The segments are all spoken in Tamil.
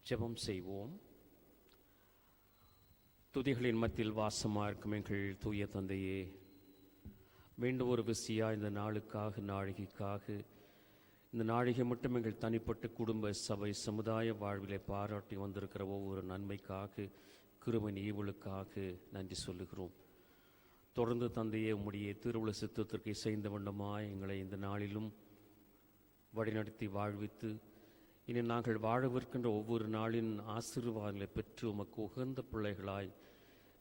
ஜெபம் செய்வோம். துதிகளின் மத்தியில் வாசமாக இருக்கும் எங்கள் தூய தந்தையே, மீண்டும் ஒரு விசியா இந்த நாளுக்காக, நாழிகைக்காக, இந்த நாழிகை மட்டும் எங்கள் தனிப்பட்ட குடும்ப சபை சமுதாய வாழ்விலை பாராட்டி வந்திருக்கிற ஒவ்வொரு நன்மைக்காக, கிருபையின் ஈவுளுக்காக நன்றி சொல்லுகிறோம். தொடர்ந்து தந்தையே, உம்முடைய திருவுள சித்தத்திற்கு இசைந்த வண்ணமாய் எங்களை இந்த நாளிலும் வழிநடத்தி வாழ்வித்து, இனி நாங்கள் வாழவிருக்கின்ற ஒவ்வொரு நாளின் ஆசீர்வாதங்களை பெற்று உமக்கு உகந்த பிள்ளைகளாய்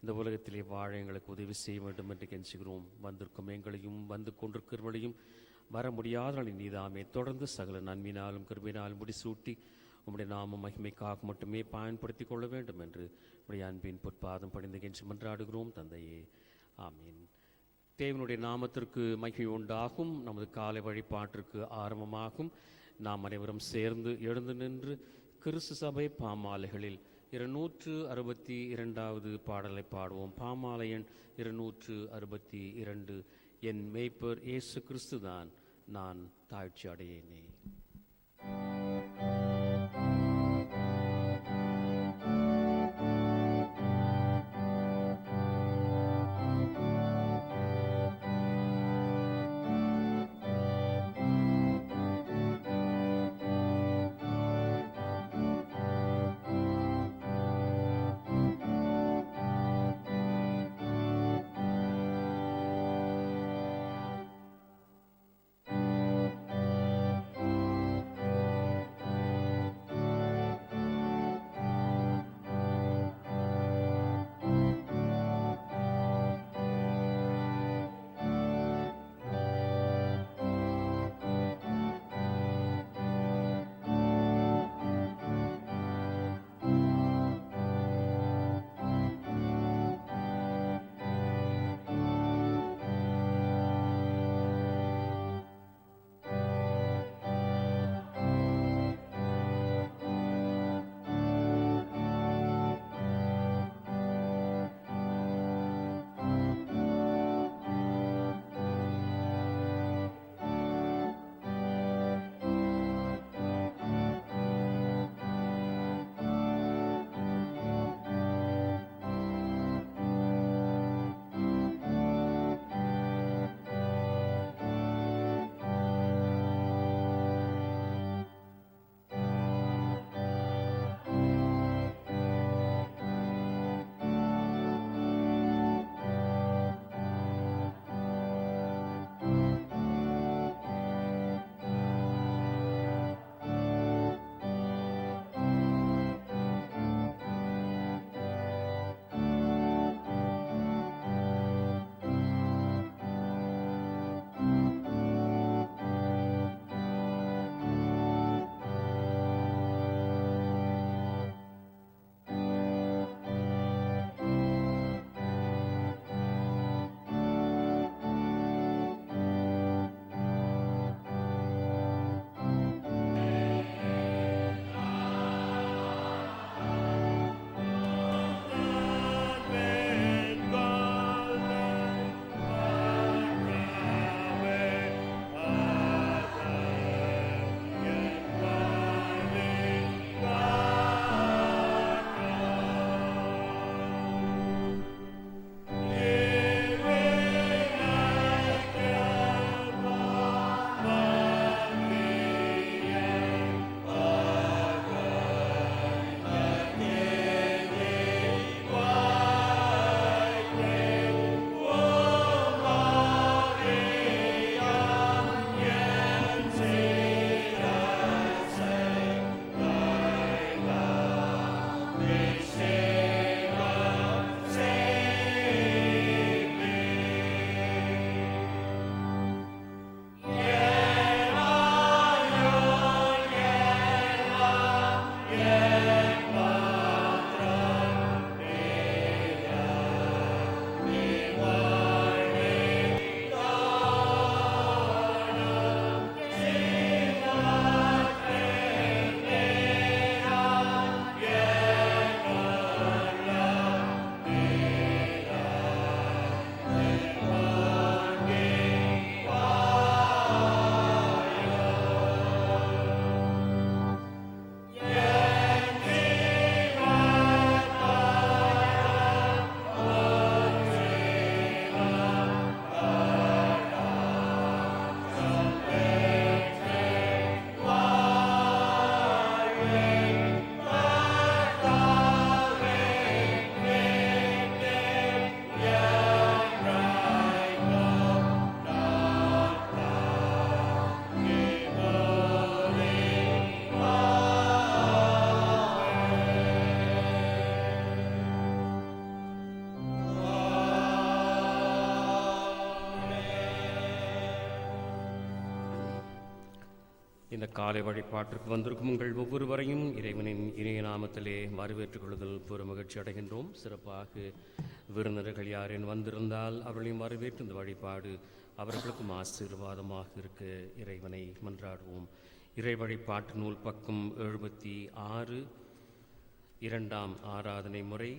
இந்த உலகத்திலே வாழ எங்களுக்கு உதவி செய்ய வேண்டும் என்று கெஞ்சுகிறோம். வந்திருக்கும் எங்களையும் வந்து கொண்டிருக்கிறவர்களையும் வர முடியாத நீதாமே தொடர்ந்து சகல நன்மையினாலும் கிருபையினாலும் முடிசூட்டி உம்முடைய நாம மகிமைக்காக மட்டுமே பயன்படுத்தி கொள்ள வேண்டும் என்று உடைய அன்பின் பொற்பாதம் பணிந்து கெஞ்சு மன்றாடுகிறோம் தந்தையே, ஆமீன். தேவனுடைய நாமத்திற்கு மகிமை உண்டாகும். நமது காலை வழிபாட்டிற்கு ஆரம்பமாகும். நாம் அனைவரும் சேர்ந்து எழுந்து நின்று கிறிஸ்து சபை பாமாலைகளில் 262வது பாடலை பாடுவோம். பாமாலை எண் 262. என் மேய்ப்பர் இயேசு கிறிஸ்துதான், நான் தாழ்ச்சி அடையேனே. இந்த காலை வழிபாட்டிற்கு வந்திருக்கும் உங்கள் ஒவ்வொருவரையும் இறைவனின் இணைய நாமத்திலே வரவேற்றுக் கொள்வதில் பெரும் மகிழ்ச்சி அடைகின்றோம். சிறப்பாக விருந்தினர்கள் யாரேன் வந்திருந்தால் அவர்களையும் வரவேற்று இந்த வழிபாடு அவர்களுக்கும் ஆசீர்வாதமாக இருக்க இறைவனை மன்றாடுவோம். இறை வழிபாட்டு நூல் பக்கம் 76 இரண்டாம் ஆராதனை முறை.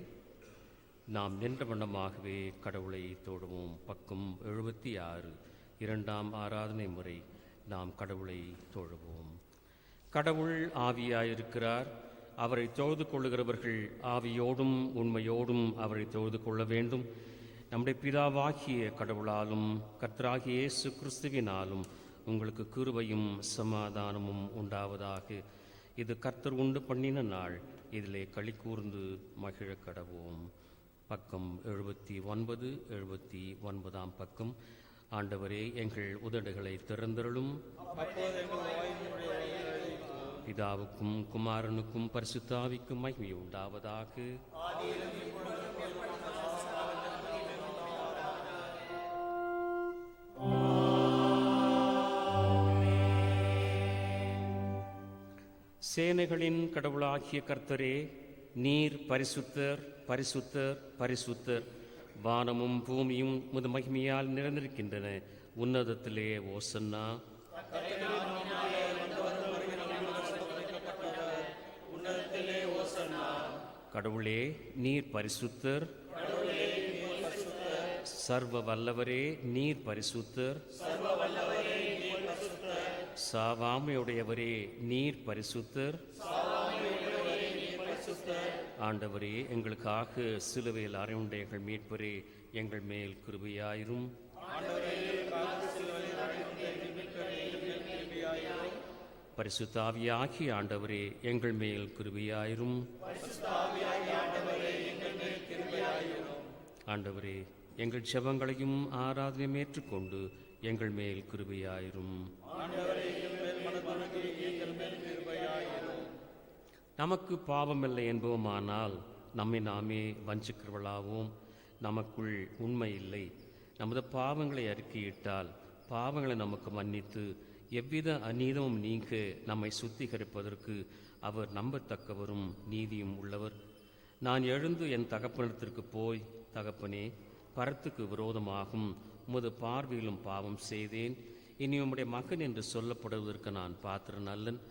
நாம் நின்ற வண்ணமாகவே கடவுளை தொழுவோம். பக்கம் 76 இரண்டாம் ஆராதனை முறை. நாம் கடவுளை தொழுவோம். கடவுள் ஆவியாயிருக்கிறார். அவரை தொழுது கொள்ளுகிறவர்கள் ஆவியோடும் உண்மையோடும் அவரை தொழுது கொள்ள வேண்டும். நம்முடைய பிதாவாகிய கடவுளாலும் கர்த்தராகிய இயேசு கிறிஸ்துவினாலும் உங்களுக்கு கிருபையும் சமாதானமும் உண்டாவதாக. இது கர்த்தர் உண்டு பண்ணின நாள், இதிலே களி கூர்ந்து மகிழ கடவோம். பக்கம் 79 79ஆம் பக்கம். ஆண்டவரே, எங்கள் உதடுகளை திறந்தருளும். பிதாவுக்கும் குமாரனுக்கும் பரிசுத்த ஆவிக்கும் மகிமை உண்டாவதாக. சேனைகளின் கடவுளாகிய கர்த்தரே, நீர் பரிசுத்தர், பரிசுத்தர், பரிசுத்தர். வானமும் பூமியும் உமது மகிமையால் நிறைந்திருக்கின்றன. உன்னதத்திலே ஓசன்னா. கடவுளே, நீர் பரிசுத்தர். சர்வ வல்லவரே, நீர் பரிசுத்தர். சாவாமையுடையவரே, நீர் பரிசுத்தர். ஆண்டவரே, எங்களுக்காக சிலுவையில் அறையுண்ட எங்கள் மீட்பரே, எங்கள் மேல் கிருபையாயிரும். பரிசுத்த ஆவியாகிய ஆண்டவரே, எங்கள் மேல் கிருபையாயிரும். ஆண்டவரே, எங்கள் ஜெபங்களையும் ஆராதனையும் ஏற்றுக்கொண்டு எங்கள் மேல் கிருபையாயிரும். நமக்கு பாவமில்லை என்போமானால் நம்மை நாமே வஞ்சிக்கிறவளாவோம். நமக்குள் உண்மை இல்லை. நமது பாவங்களை அறிக்கையிட்டால் பாவங்களை நமக்கு மன்னித்து எவ்வித அநீதமும் நீங்க நம்மை சுத்திகரிப்பதற்கு அவர் நம்பத்தக்கவரும் நீதியும் உள்ளவர். நான் எழுந்து என் தகப்பனிடத்திற்கு போய், தகப்பனே, பரத்துக்கு விரோதமாகும் உமது பார்வையிலும் பாவம் செய்தேன். இனி உம்முடைய மகன் என்று சொல்லப்படுவதற்கு நான் பாத்திரன் அல்லன்.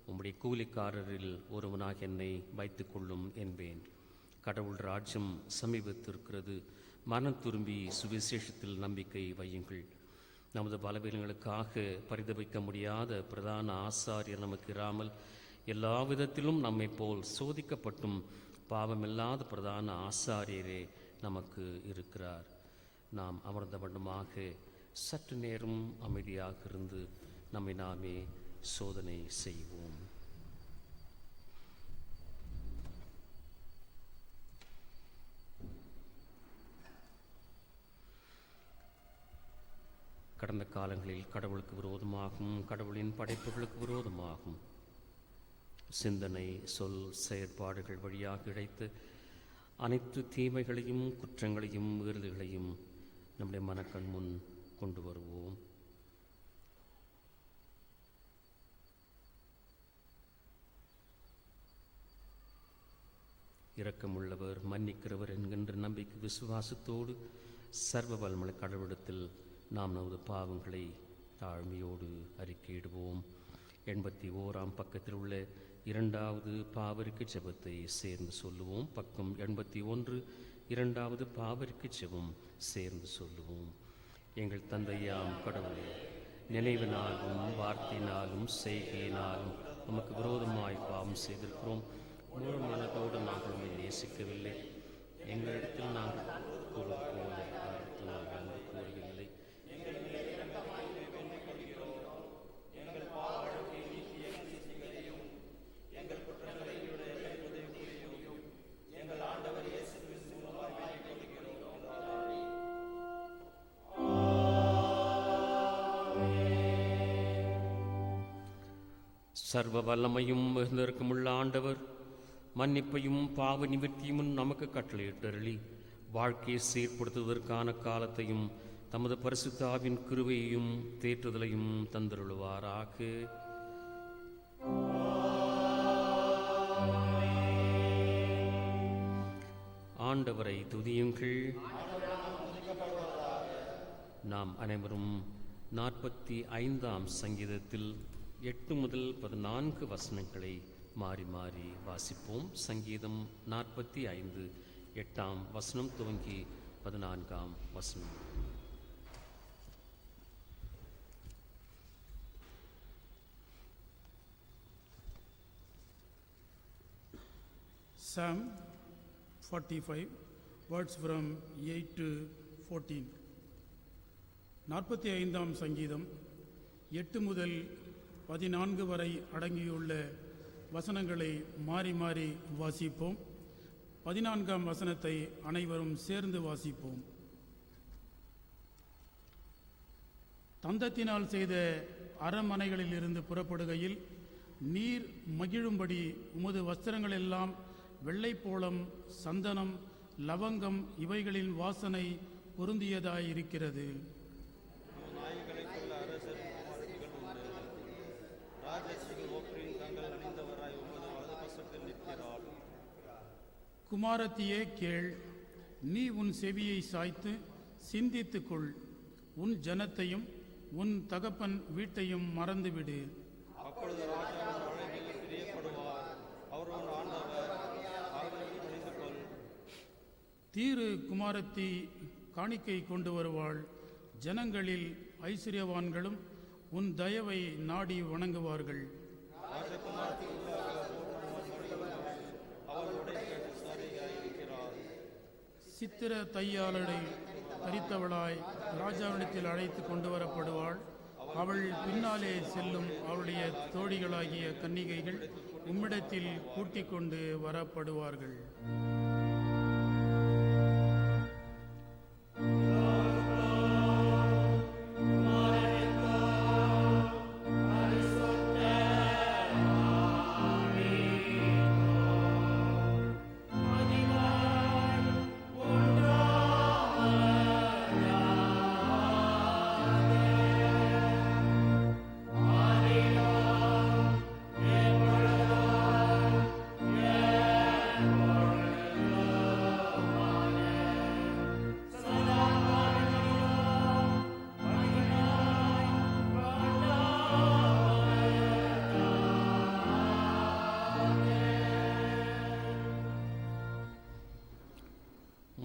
உம்முடைய கூலிக்காரரில் ஒருவனாக என்னை வைத்துக் கொள்ளும் என்பேன். கடவுள் ராஜ்யம் சமீபத்திருக்கிறது. மனம் திரும்பி சுவிசேஷத்தில் நம்பிக்கை வையுங்கள். நமது பலவீனங்களுக்காக பரிதபிக்க முடியாத பிரதான ஆசாரியர் நமக்கு இராமல் எல்லா விதத்திலும் நம்மை போல் சோதிக்கப்பட்டும் பாவமில்லாத பிரதான ஆசாரியரே நமக்கு இருக்கிறார். நாம் அமர்ந்த வண்ணமாக சற்று நேரம் அமைதியாக இருந்து நம்மை நாமே சோதனை செய்வோம். கடந்த காலங்களில் கடவுளுக்கு விரோதமாகும், கடவுளின் படைப்புகளுக்கு விரோதமாகும் சிந்தனை, சொல், செயற்பாடுகள் வழியாக இழைத்து அனைத்து தீமைகளையும் குற்றங்களையும் மீறுதல்களையும் நம்முடைய மனக்கண் முன் கொண்டு வருவோம். இரக்கமுள்ளவர், மன்னிக்கிறவர் என்கின்ற நம்பிக்கை விசுவாசத்தோடு சர்வ வல்லமை கடவுளிடத்தில் நாம் நமது பாவங்களை தாழ்மையோடு அறிக்கையிடுவோம். 81ஆம் பக்கத்தில் உள்ள இரண்டாவது பாவரிக்கு ஜெபத்தை சேர்ந்து சொல்லுவோம். பக்கம் 81 இரண்டாவது பாவரிக்கு ஜெபம் சேர்ந்து சொல்லுவோம். எங்கள் தந்தையாம் கடவுளே, நினைவினாலும் வார்த்தையினாலும் செய்கையினாலும் நமக்கு விரோதமாய் பாவம் செய்திருக்கிறோம். முழு மனதோடு நாங்கள் உண்மை நேசிக்கவில்லை. எங்களிடத்தில் நாங்கள் கூறுவது போல அன்பு கூறவில்லை. சர்வ வல்லமையும் மிகுந்திருக்குமுள்ள ஆண்டவர் மன்னிப்பையும் பாவ நிவர்த்தியும் நமக்கு கட்டளையிட்டருளி வாழ்க்கையை சீர்படுத்துவதற்கான காலத்தையும் தமது பரிசுத்த ஆவியின் கிருபையையும் தேற்றுதலையும் தந்தருளுவாராக. ஆண்டவரை துதியுங்கள். நாம் அனைவரும் 45ஆம் சங்கீதத்தில் 8 முதல் 14 வசனங்களை மாறி மாறி வாசிப்போம். சங்கீதம் 45 8ஆம் வசனம் துவங்கி 14ஆம் வசனம். Psalm 45, words from 8 to 14. 45ஆம் சங்கீதம் 8 முதல் 14 வரை அடங்கியுள்ள வசனங்களை மாறி மாறி வாசிப்போம். 14ஆம் வசனத்தை அனைவரும் சேர்ந்து வாசிப்போம். தந்தத்தினால் செய்த அரமனைகளிலிருந்து புறப்படுகையில் நீர் மகிழும்படி உமது வஸ்திரங்களெல்லாம் வெள்ளைப்போளம், சந்தனம், லவங்கம் இவைகளின் வாசனை பொருந்தியதாயிருக்கிறது. குமாரத்தியே கேள், நீ உன் செவியை சாய்த்து சிந்தித்துக்கொள். உன் ஜனத்தையும் உன் தகப்பன் வீட்டையும் மறந்துவிடு. தீரு குமாரத்தி காணிக்கை கொண்டு வருவாள். ஜனங்களில் ஐஸ்வர்யவான்களும் உன் தயவை நாடி வணங்குவார்கள். சித்திர தையாளரை தரித்தவளாய் ராஜாவிடத்தில் அழைத்து கொண்டு வரப்படுவாள். அவள் பின்னாலே செல்லும் அவளுடைய தோழிகளாகிய கன்னிகைகள் உம்மிடத்தில் கூட்டிக் கொண்டு வரப்படுவார்கள்.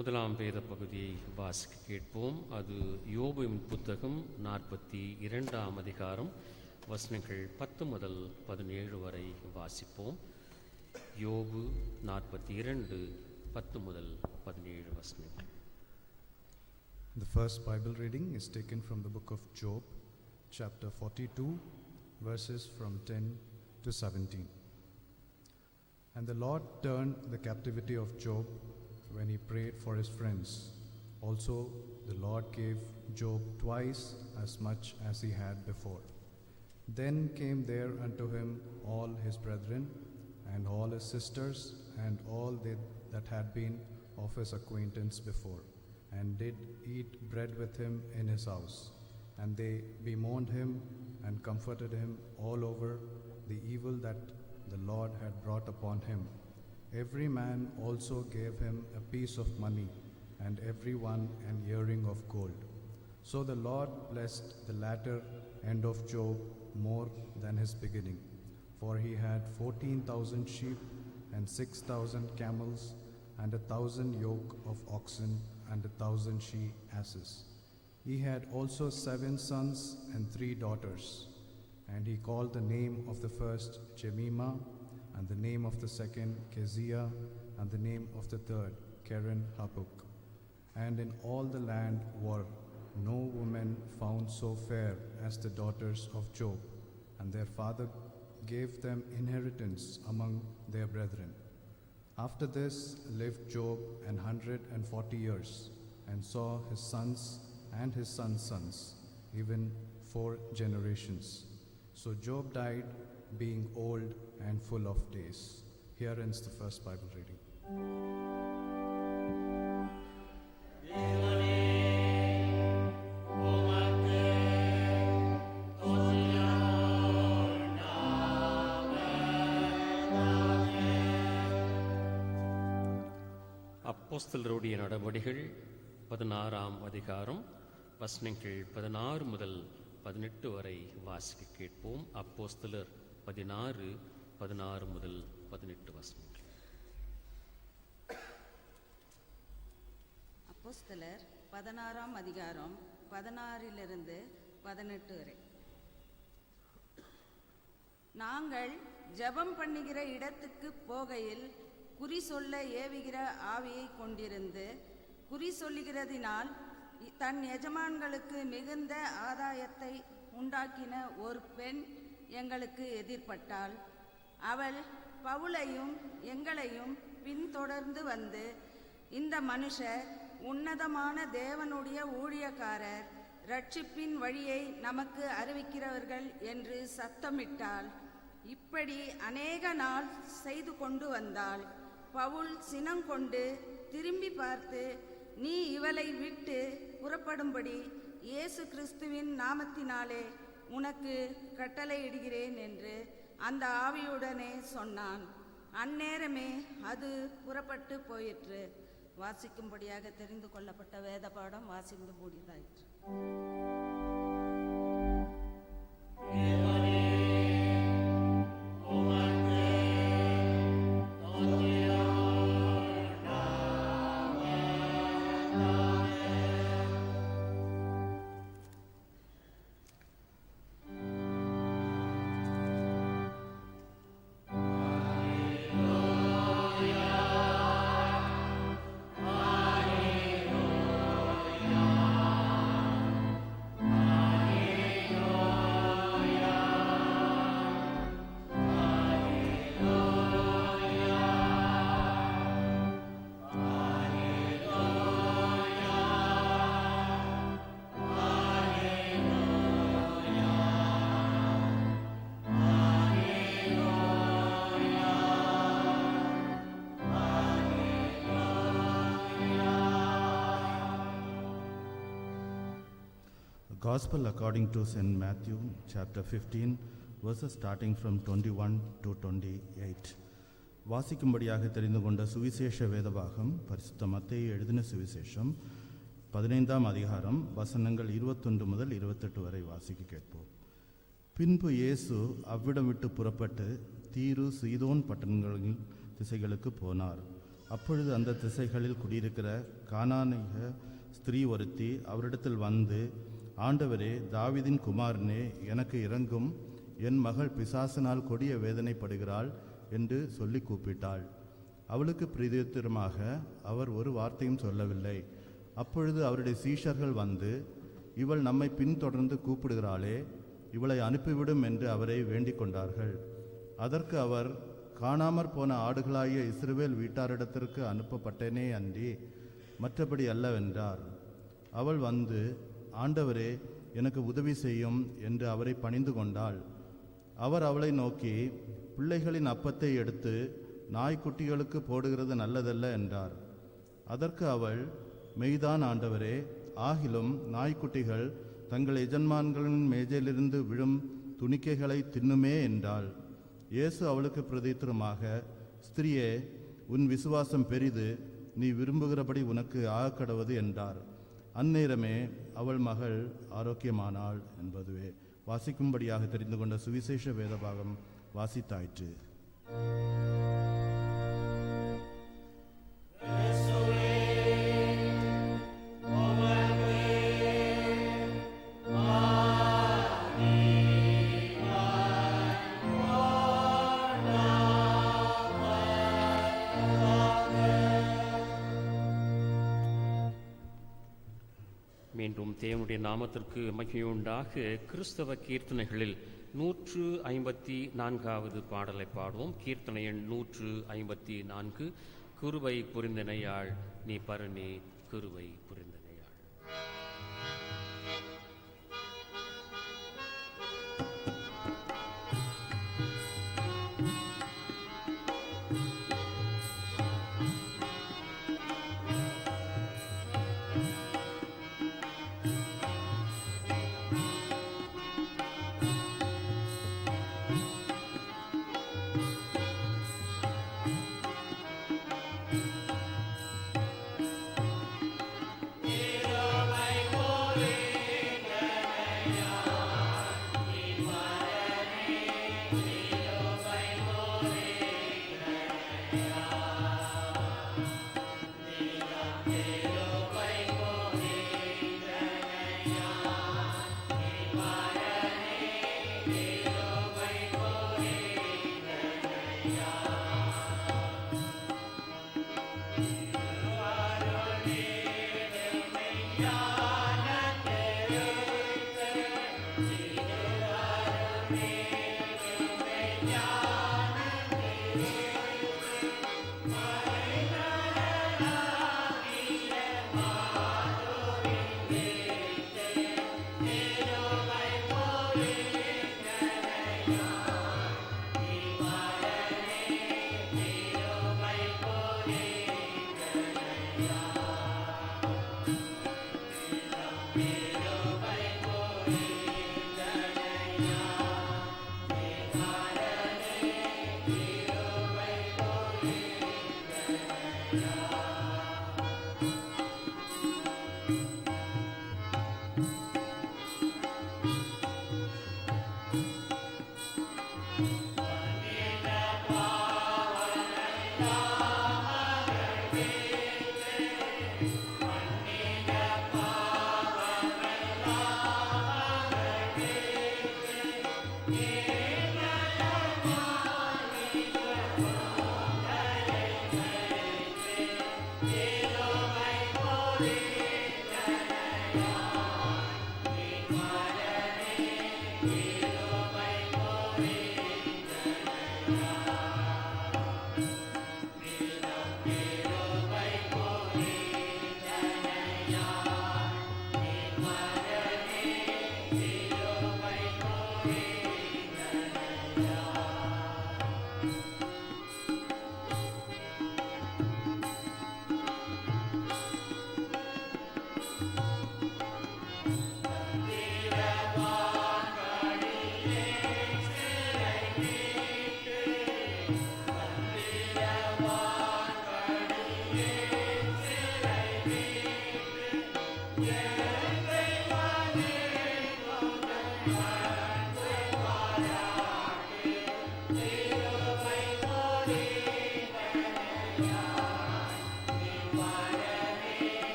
முதலாம் வேத பகுதியை வாசிக்க கேட்போம். அது யோபுவின் புத்தகம் 42ஆம் அதிகாரம் வசனங்கள் 10 முதல் 17 வரை வாசிப்போம். யோபு 42 10 முதல் 17 வசனங்கள். The first Bible reading is taken from the book of Job, chapter 42, verses from 10 to 17. And the Lord turned the captivity of Job when he prayed for his friends. Also, the Lord gave Job twice as much as he had before. Then came there unto him all his brethren, and all his sisters, and all they that had been of his acquaintance before, and did eat bread with him in his house. And they bemoaned him, and comforted him all over the evil that the Lord had brought upon him. Every man also gave him a piece of money, and every one an earring of gold. So the Lord blessed the latter end of Job more than his beginning, for he had 14,000 sheep, and 6,000 camels, and 1,000 yoke of oxen, and 1,000 she-asses. He had also 7 sons and 3 daughters, and he called the name of the first Jemimah, and the name of the second Keziah, and the name of the third Keren Hapuk. And in all the land were no woman found so fair as the daughters of Job, and their father gave them inheritance among their brethren. After this lived Job 140 years, and saw his sons and his sons' sons, even 4 generations. So Job died, being old and full of days. Here ends the first Bible reading. Amen. அப்போஸ்தலருடைய நடவடிக்கைகள் 16ஆம் அதிகாரம் வசனங்கள் 16 முதல் 18 வரை வாசிக்க கேட்போம். அப்போஸ்தலர் 16 முதல் 18 வசனங்கள். அப்போஸ்தலர் 16ஆம் அதிகாரம் 16 18 வரை. நாங்கள் ஜெபம் பண்ணுகிற இடத்துக்கு போகையில் குறி சொல்ல ஏவுகிற ஆவியை கொண்டிருந்து, குறி சொல்லுகிறதினால் தன் எஜமான்களுக்கு மிகுந்த ஆதாயத்தை உண்டாக்கின ஒரு பெண் எங்களுக்கு எதிர்பட்டாள். அவள் பவுலையும் எங்களையும் பின்தொடர்ந்து வந்து, இந்த மனுஷர் உன்னதமான தேவனுடைய ஊழியக்காரர், இரட்சிப்பின் வழியை நமக்கு அறிவிக்கிறவர்கள் என்று சத்தமிட்டாள். இப்படி அநேக நாள் செய்து கொண்டு வந்தாள். பவுல் சினங்கொண்டு திரும்பி பார்த்து, நீ இவளை விட்டு புறப்படும்படி இயேசு கிறிஸ்துவின் நாமத்தினாலே உனக்கு கட்டளையிடுகிறேன் என்று அந்த ஆவியுடனே சொன்னான். அந்நேரமே அது புறப்பட்டு போயிற்று. வாசிக்கும்படியாக தெரிந்து கொள்ளப்பட்ட வேத பாடம் வாசித்து முடிந்தாயிற்று. Gospel according to St. Matthew, chapter 15, verses starting from 21 to 28. வாசிக்கும்படியாக தெரிந்து கொண்ட சுவிசேஷ வேதபாகம் பரிசுத்த மத்தேயு எழுதின சுவிசேஷம் 15ஆம் அதிகாரம் வசனங்கள் 21 முதல் 28 வரை வாசிக்க கேட்போம். பின்பு இயேசு அவ்விடம் விட்டு புறப்பட்டு தீரு சீதோன் பட்டணங்களின் திசைகளுக்கு போனார். அப்பொழுது அந்த திசைகளில் குடியிருக்கிற கானானிய ஸ்திரீ ஒருத்தி அவரிடத்தில் வந்து, ஆண்டவரே, தாவீதின் குமாரனே, எனக்கு இரங்கும், என் மகள் பிசாசினால் கொடிய வேதனைப்படுகிறாள் என்று சொல்லி கூப்பிட்டாள். அவளுக்கு பிரதியுத்தரமாக அவர் ஒரு வார்த்தையும் சொல்லவில்லை. அப்பொழுது அவருடைய சீஷர்கள் வந்து, இவள் நம்மை பின்தொடர்ந்து கூப்பிடுகிறாளே, இவளை அனுப்பிவிடும் என்று அவரை வேண்டிக் கொண்டார்கள். அதற்கு அவர், காணாமற் போன ஆடுகளாகிய இஸ்ரவேல் வீட்டாரிடத்திற்கு அனுப்பப்பட்டேனே அன்றி மற்றபடி அல்லவென்றார். அவள் வந்து, ஆண்டவரே, எனக்கு உதவி செய்யும் என்று அவரை பணிந்து கொண்டாள். அவர் அவளை நோக்கி, பிள்ளைகளின் அப்பத்தை எடுத்து நாய்க்குட்டிகளுக்கு போடுகிறது நல்லதல்ல என்றார். அதற்கு அவள், மெய்தான் ஆண்டவரே, ஆகிலும் நாய்க்குட்டிகள் தங்கள் எஜமான்களின் மேஜையிலிருந்து விழும் துணிக்கைகளை தின்னுமே என்றாள். இயேசு அவளுக்கு பிரதித்திரமாக, ஸ்திரியே, உன் விசுவாசம் பெரிது, நீ விரும்புகிறபடி உனக்கு ஆகக்கடவது என்றார். அந்நேரமே அவள் மகள் ஆரோக்கியமானாள் என்பதுவே. வாசிக்கும்படியாக தெரிந்து கொண்ட சுவிசேஷ வேதபாகம் வாசித்தாயிற்று. மீண்டும் தேவனுடைய நாமத்திற்கு மகிமையுண்டாக கிறிஸ்தவ கீர்த்தனைகளில் 154வது பாடலை பாடுவோம். கீர்த்தனை எண் 154. கிருபை புரிந்தனையாள் நீ பரணி, கிருபை புரிந்தனையாள்.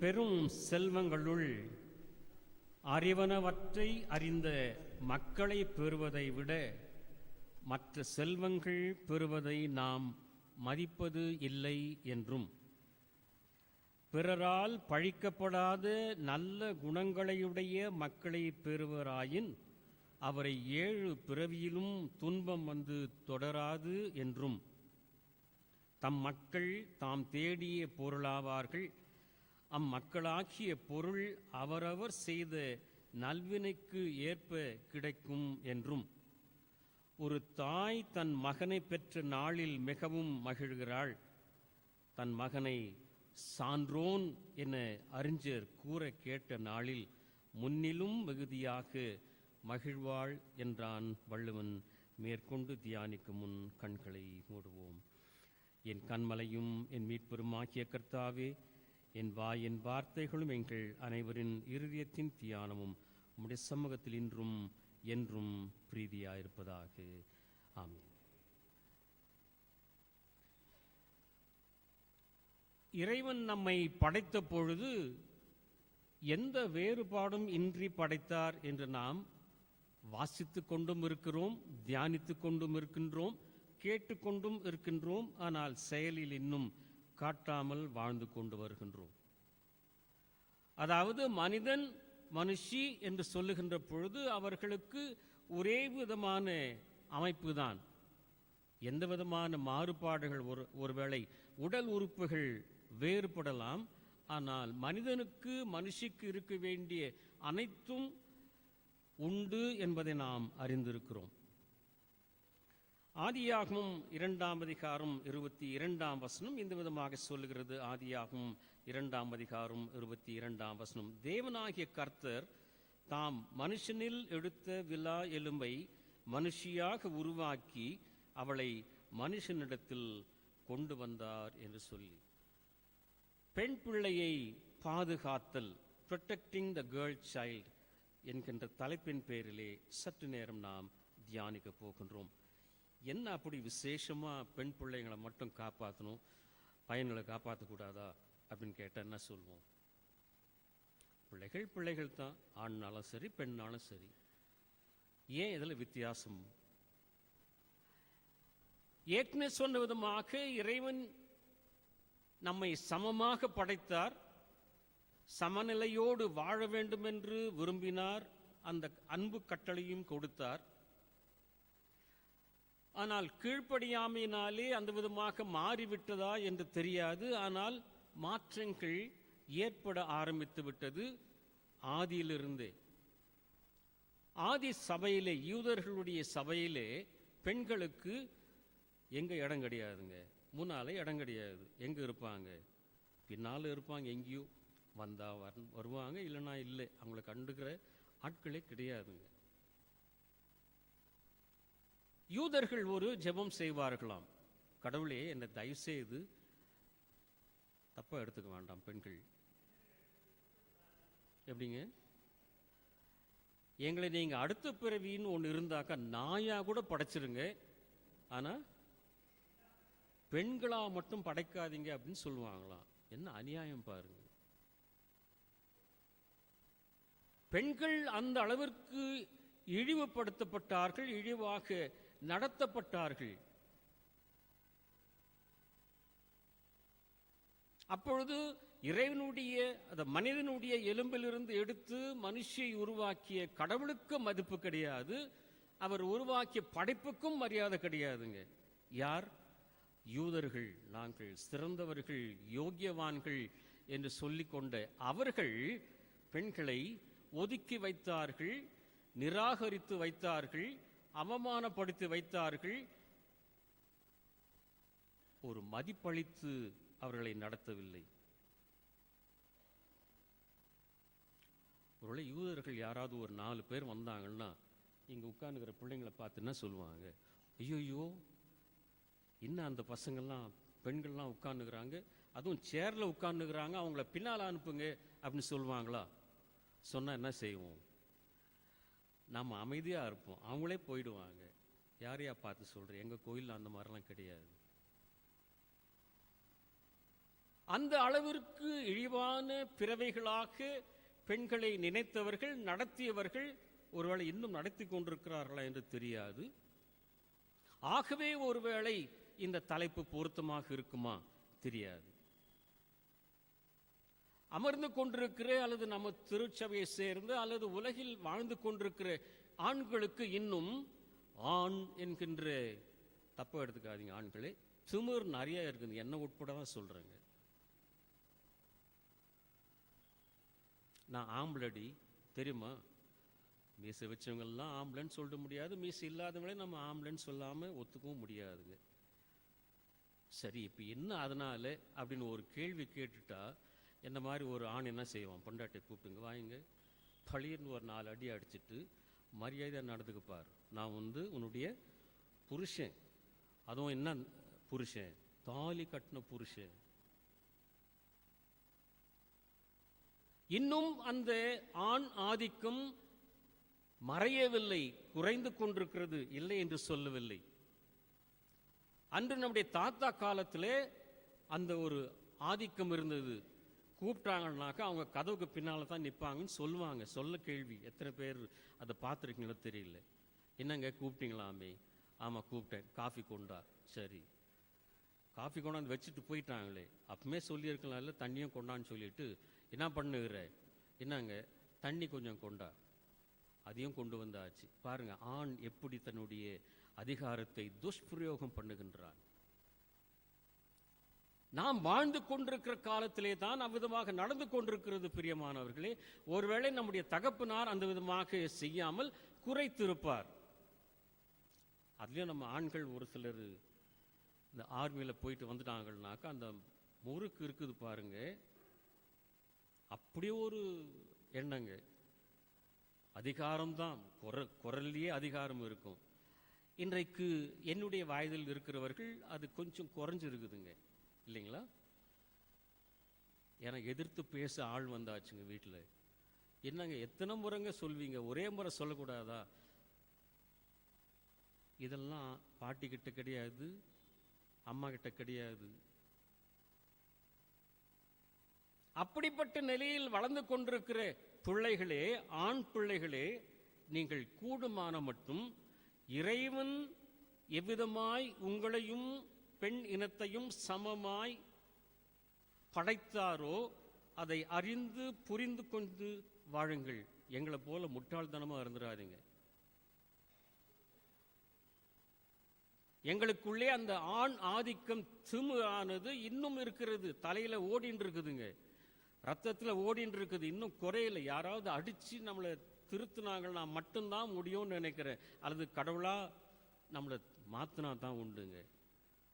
பெரும் செல்வங்களுள் அறிவனவற்றை அறிந்த மக்களை பெறுவதை விட மற்ற செல்வங்கள் பெறுவதை நாம் மதிப்பது இல்லை என்றும், பிறரால் பழிக்கப்படாத நல்ல குணங்களையுடைய மக்களை பெறுவராயின் அவரை 7 பிறவியிலும் துன்பம் வந்து தொடராது என்றும், தம் மக்கள் தாம் தேடிய பொருளாவார்கள், அம்மக்களாகிய பொருள் அவரவர் செய்த நல்வினைக்கு ஏற்ப கிடைக்கும் என்றும், ஒரு தாய் தன் மகனை பெற்ற நாளில் மிகவும் மகிழ்கிறாள், தன் மகனை சான்றோன் என அறிஞர் கூற கேட்ட நாளில் முன்னிலும் மிகுதியாக மகிழ்வாள் என்றான் வள்ளுவன். மேற்கொண்டு தியானிக்கு முன் கண்களை மூடுவோம். என் கண்மலையும் என் மீட்பெருமாகிய கர்த்தாவே, என் என் வார்த்தைகளும் எங்கள் அனைவரின் இருதயத்தின் தியானமும் உம்முடைய சமூகத்தில் இன்றும் என்றும் பிரீதியாயிருப்பதாக. ஆமென். இறைவன் நம்மை படைத்த பொழுது எந்த வேறுபாடும் இன்றி படைத்தார் என்று நாம் வாசித்து கொண்டும் இருக்கிறோம், தியானித்து கொண்டும் இருக்கின்றோம், கேட்டுக்கொண்டும் இருக்கின்றோம். ஆனால் செயலில் இன்னும் காட்டாமல் வாழ்ந்து கொண்டு வருகின்றோம். அதாவது மனிதன் மனுஷி என்று சொல்லுகின்ற பொழுது அவர்களுக்கு ஒரே விதமான அமைப்பு தான். எந்த விதமான மாறுபாடுகள் ஒருவேளை உடல் உறுப்புகள் வேறுபடலாம், ஆனால் மனிதனுக்கு மனுஷிக்கு இருக்க வேண்டிய அனைத்தும் உண்டு என்பதை நாம் அறிந்திருக்கிறோம். ஆதியாகமம் 2ஆம் அதிகாரம் 22ஆம் வசனம் இந்த விதமாக சொல்லுகிறது. ஆதியாகமம் 2ஆம் அதிகாரம் 22ஆம் வசனம், தேவனாகிய கர்த்தர் தாம் மனுஷனில் எடுத்த விலா எலும்பை மனுஷியாக உருவாக்கி அவளை மனுஷனிடத்தில் கொண்டு வந்தார் என்று சொல்லி, பெண் பிள்ளையை பாதுகாத்தல், ப்ரொடெக்டிங் த கேர்ள் சைல்டு என்கின்ற தலைப்பின் பேரிலே சற்று நேரம் நாம் தியானிக்க போகின்றோம். என்ன அப்படி விசேஷமாக பெண் பிள்ளைங்களை மட்டும் காப்பாற்றணும், பையன்களை காப்பாற்றக்கூடாதா அப்படின்னு கேட்டால் என்ன சொல்லுவோம்? பிள்ளைகள் தான், ஆண்னாலும் சரி பெண்ணாலும் சரி. ஏன் இதில் வித்தியாசம்? ஏற்கனவே சொன்ன விதமாக இறைவன் நம்மை சமமாக படைத்தார், சமநிலையோடு வாழ வேண்டும் என்று விரும்பினார், அந்த அன்பு கட்டளையும் கொடுத்தார். ஆனால் கீழ்ப்படியாமையினாலே அந்த விதமாக மாறிவிட்டதா என்று தெரியாது. ஆனால் மாற்றங்கள் ஏற்பட ஆரம்பித்து விட்டது ஆதியிலிருந்தே. ஆதி சபையிலே, யூதர்களுடைய சபையிலே பெண்களுக்கு எங்க இடம் கிடையாதுங்க. முன்னாலே இடம் கிடையாது. எங்க இருப்பாங்க? பின்னால் இருப்பாங்க. எங்கேயோ வந்தா வருவாங்க, இல்லைன்னா இல்லை. அவங்கள கண்டுக்கிற ஆட்களே கிடையாதுங்க. யூதர்கள் ஒரு ஜெபம் செய்வார்களாம், கடவுளே என்னை தயவு செய்து தப்பா எடுத்துக்க வேண்டாம், பெண்கள் எப்படிங்க, எங்களை நீங்க அடுத்த பிறவின்னு ஒன்று இருந்தாக்கா நாயா கூட படைச்சிருங்க, ஆனா பெண்களா மட்டும் படைக்காதீங்க அப்படின்னு சொல்லுவாங்களாம். என்ன அநியாயம் பாருங்க. பெண்கள் அந்த அளவிற்கு இழிவுபடுத்தப்பட்டார்கள், இழிவாக நடத்தப்பட்டார்கள். அப்பொழுது இறைவனுடைய அந்த மனிதனுடைய எலும்பிலிருந்து எடுத்து மனுஷியை உருவாக்கிய கடவுளுக்கு மதிப்பு கிடையாது, அவர் உருவாக்கிய படைப்புக்கும் மரியாதை கிடையாதுங்க. யார்? யூதர்கள். நாங்கள் சிறந்தவர்கள், யோக்கியவான்கள் என்று சொல்லிக்கொண்ட அவர்கள் பெண்களை ஒதுக்கி வைத்தார்கள், நிராகரித்து வைத்தார்கள், அவமானப்படுத்தி வைத்தார்கள், ஒரு மதிப்பளித்து அவர்களை நடத்தவில்லை. ஒருவேளை யூதர்கள் யாராவது ஒரு 4 பேர் வந்தாங்கன்னா இங்க உட்கார்ந்துக்கிற பிள்ளைங்களை பார்த்து என்ன சொல்லுவாங்க? ஐயோ, இன்னும் அந்த பசங்கள்லாம் பெண்கள்லாம் உட்கார்ந்துக்கிறாங்க, அதுவும் சேர்ல உட்கார்ந்துக்கிறாங்க, அவங்கள பின்னால் அனுப்புங்க அப்படின்னு சொல்லுவாங்களா? சொன்னா என்ன செய்வோம்? நம்ம அமைதியா இருப்போம், அவங்களே போயிடுவாங்க. யாரையா பார்த்து சொல்றேன்? எங்க கோயிலில் அந்த மாதிரிலாம் கிடையாது. அந்த அளவிற்கு இழிவான பிறவைகளாக பெண்களை நினைத்தவர்கள், நடத்தியவர்கள் ஒருவேளை இன்னும் நடத்தி கொண்டிருக்கிறார்களா என்று தெரியாது. ஆகவே ஒருவேளை இந்த தலைப்பு பொருத்தமாக இருக்குமா தெரியாது. அமர்ந்து கொண்டிருக்கிற அல்லது நம்ம திருச்சபையை சேர்ந்து அல்லது உலகில் வாழ்ந்து கொண்டிருக்கிற ஆண்களுக்கு இன்னும் ஆண் என்கின்ற, தப்பா எடுத்துக்காதீங்க ஆண்களே, திமிர் நிறைய இருக்குது. என்ன உட்பட தான் சொல்றேங்க. நான் ஆம்பளடி தெரியுமா? மீசை வச்சவங்கெல்லாம் ஆம்பளைன்னு சொல்ல முடியாது, மீசை இல்லாதவங்களே நம்ம ஆம்பளைன்னு சொல்லாம ஒத்துக்கவும் முடியாதுங்க. சரி, இப்போ என்ன அதனால அப்படின்னு ஒரு கேள்வி கேட்டுட்டா என்ன மாதிரி ஒரு ஆண் என்ன செய்வான்? பொண்டாட்டியை கூப்பிட்டுங்க, வாங்க பழியர்னு ஒரு 4 அடி அடிச்சுட்டு மரியாதையாக நடந்துக்குப்பார். நான் உன்னுடைய புருஷன், அதுவும் என்ன புருஷன்? தாலி கட்டின புருஷன். இன்னும் அந்த ஆண் ஆதிக்கம் மறையவில்லை, குறைந்து கொண்டிருக்கிறது, இல்லை என்று சொல்லவில்லை. அன்று நம்முடைய தாத்தா காலத்திலே அந்த ஒரு ஆதிக்கம் இருந்தது. கூப்பிட்டாங்கன்னாக்கா அவங்க கதவுக்கு பின்னால் தான் நிற்பாங்கன்னு சொல்லுவாங்க. சொல்ல கேள்வி எத்தனை பேர் அதை பார்த்துருக்கீங்களோ தெரியல. என்னங்க கூப்பிட்டீங்களாமே? ஆமாம் கூப்பிட்டேன். காஃபி கொண்டா? சரி, காஃபி கொண்டாந்து வச்சுட்டு போயிட்டாங்களே, அப்பவுமே சொல்லியிருக்கலாம் இல்லை தண்ணியும் கொண்டான்னு சொல்லிட்டு என்ன பண்ணுகிற? என்னங்க தண்ணி கொஞ்சம் கொண்டா? அதையும் கொண்டு வந்தாச்சு. பாருங்க ஆண் எப்படி தன்னுடைய அதிகாரத்தை துஷ்பிரயோகம் பண்ணுகின்றான். நாம் வாழ்ந்து கொண்டிருக்கிற காலத்திலே தான் அவ்விதமாக நடந்து கொண்டிருக்கிறது. பிரியமானவர்களே, ஒருவேளை நம்முடைய தகப்பனார் அந்த விதமாக செய்யாமல் குறைத்திருப்பார். அதுலயும் நம்ம ஆண்கள் ஒரு சிலர் இந்த ஆர்மியில் போயிட்டு வந்துட்டாங்கன்னாக்கா அந்த முறுக்கு இருக்குது பாருங்க, அப்படியே ஒரு எண்ணங்க. அதிகாரம்தான், குரல்லையே அதிகாரம் இருக்கும். இன்றைக்கு என்னுடைய வயதில் இருக்கிறவர்கள் அது கொஞ்சம் குறைஞ்சிருக்குதுங்க, இல்லைங்களா? எனக்கு எதிர்த்து பேச ஆள் வந்தாச்சுங்க வீட்டில். என்னங்க எத்தனை முறைங்க சொல்வீங்க, ஒரே முறை சொல்லக்கூடாதா? இதெல்லாம் பாட்டி கிட்ட கிடையாது, அம்மா கிட்ட கிடையாது. அப்படிப்பட்ட நிலையில் வளர்ந்து கொண்டிருக்கிற பிள்ளைகளே, ஆண் பிள்ளைகளே, நீங்கள் கூடுமான மட்டும் இறைவன் எவ்விதமாய் உங்களையும் பெண் இனத்தையும் சமமாய் படைத்தாரோ அதை அறிந்து புரிந்து கொண்டு வாழுங்கள். எங்களை போல முட்டாள்தனமா இருந்துடாதீங்க. எங்களுக்குள்ளே அந்த ஆண் ஆதிக்கம் திமிரானது இன்னும் இருக்கிறது, தலையில ஓடின்னு இருக்குதுங்க, ரத்தத்துல ஓடின்னு இருக்குது, இன்னும் குறையல. யாராவது அடிச்சு நம்மளை திருத்தினாங்கன்னா மட்டும்தான் முடியும்னு நினைக்கிறேன், அல்லது கடவுளா நம்மளை மாத்தினா தான் உண்டுங்க.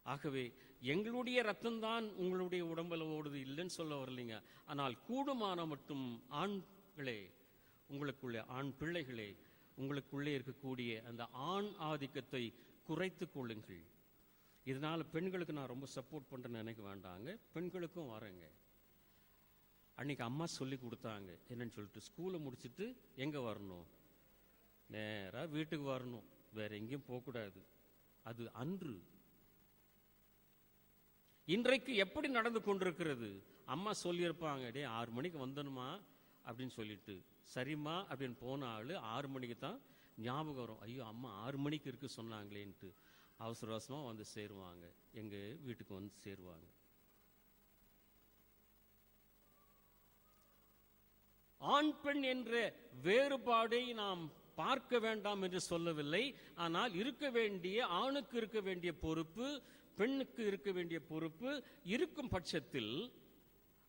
ஆகவே எங்களுடைய ரத்தம்தான் உங்களுடைய உடம்புல ஓடுது, இல்லைன்னு சொல்ல வரலைங்க. ஆனால் கூடுமான மட்டும் ஆண்களே, உங்களுக்குள்ளே ஆண் பிள்ளைகளே, உங்களுக்குள்ளே இருக்கக்கூடிய அந்த ஆண் ஆதிக்கத்தை குறைத்து கொள்ளுங்கள். இதனால பெண்களுக்கு நான் ரொம்ப சப்போர்ட் பண்ணுறேன்னு நினைக்க வேண்டாங்க, பெண்களுக்கும் வரேங்க. அன்னைக்கு அம்மா சொல்லி கொடுத்தாங்க என்னன்னு சொல்லிட்டு, ஸ்கூலை முடிச்சுட்டு எங்கே வரணும்? நேராக வீட்டுக்கு வரணும், வேற எங்கேயும் போகக்கூடாது. அது அன்று. இன்றைக்கு எப்படி நடந்து கொண்டிருக்கிறது? அம்மா சொல்லியிருப்பாங்க, டே 6 மணிக்கு வந்துடுமா அப்படின்னு சொல்லிட்டு, சரிம்மா அப்படின்னு போன ஆள் 6 மணிக்கு தான் ஞாபகம் வரும், ஐயோ அம்மா 6 மணிக்கு இருக்கு சொன்னாங்களேன்ட்டு அவசர அவசரமாக வந்து சேருவாங்க, எங்கள் வீட்டுக்கு வந்து சேருவாங்க. ஆண் பெண் என்ற வேறுபாடை நாம் பார்க்க வேண்டாம் என்று சொல்லவில்லை. ஆனால் இருக்க வேண்டிய, ஆணுக்கு இருக்க வேண்டிய பொறுப்பு, பெண்ணுக்கு இருக்க வேண்டிய பொறுப்பு இருக்கும் பட்சத்தில்,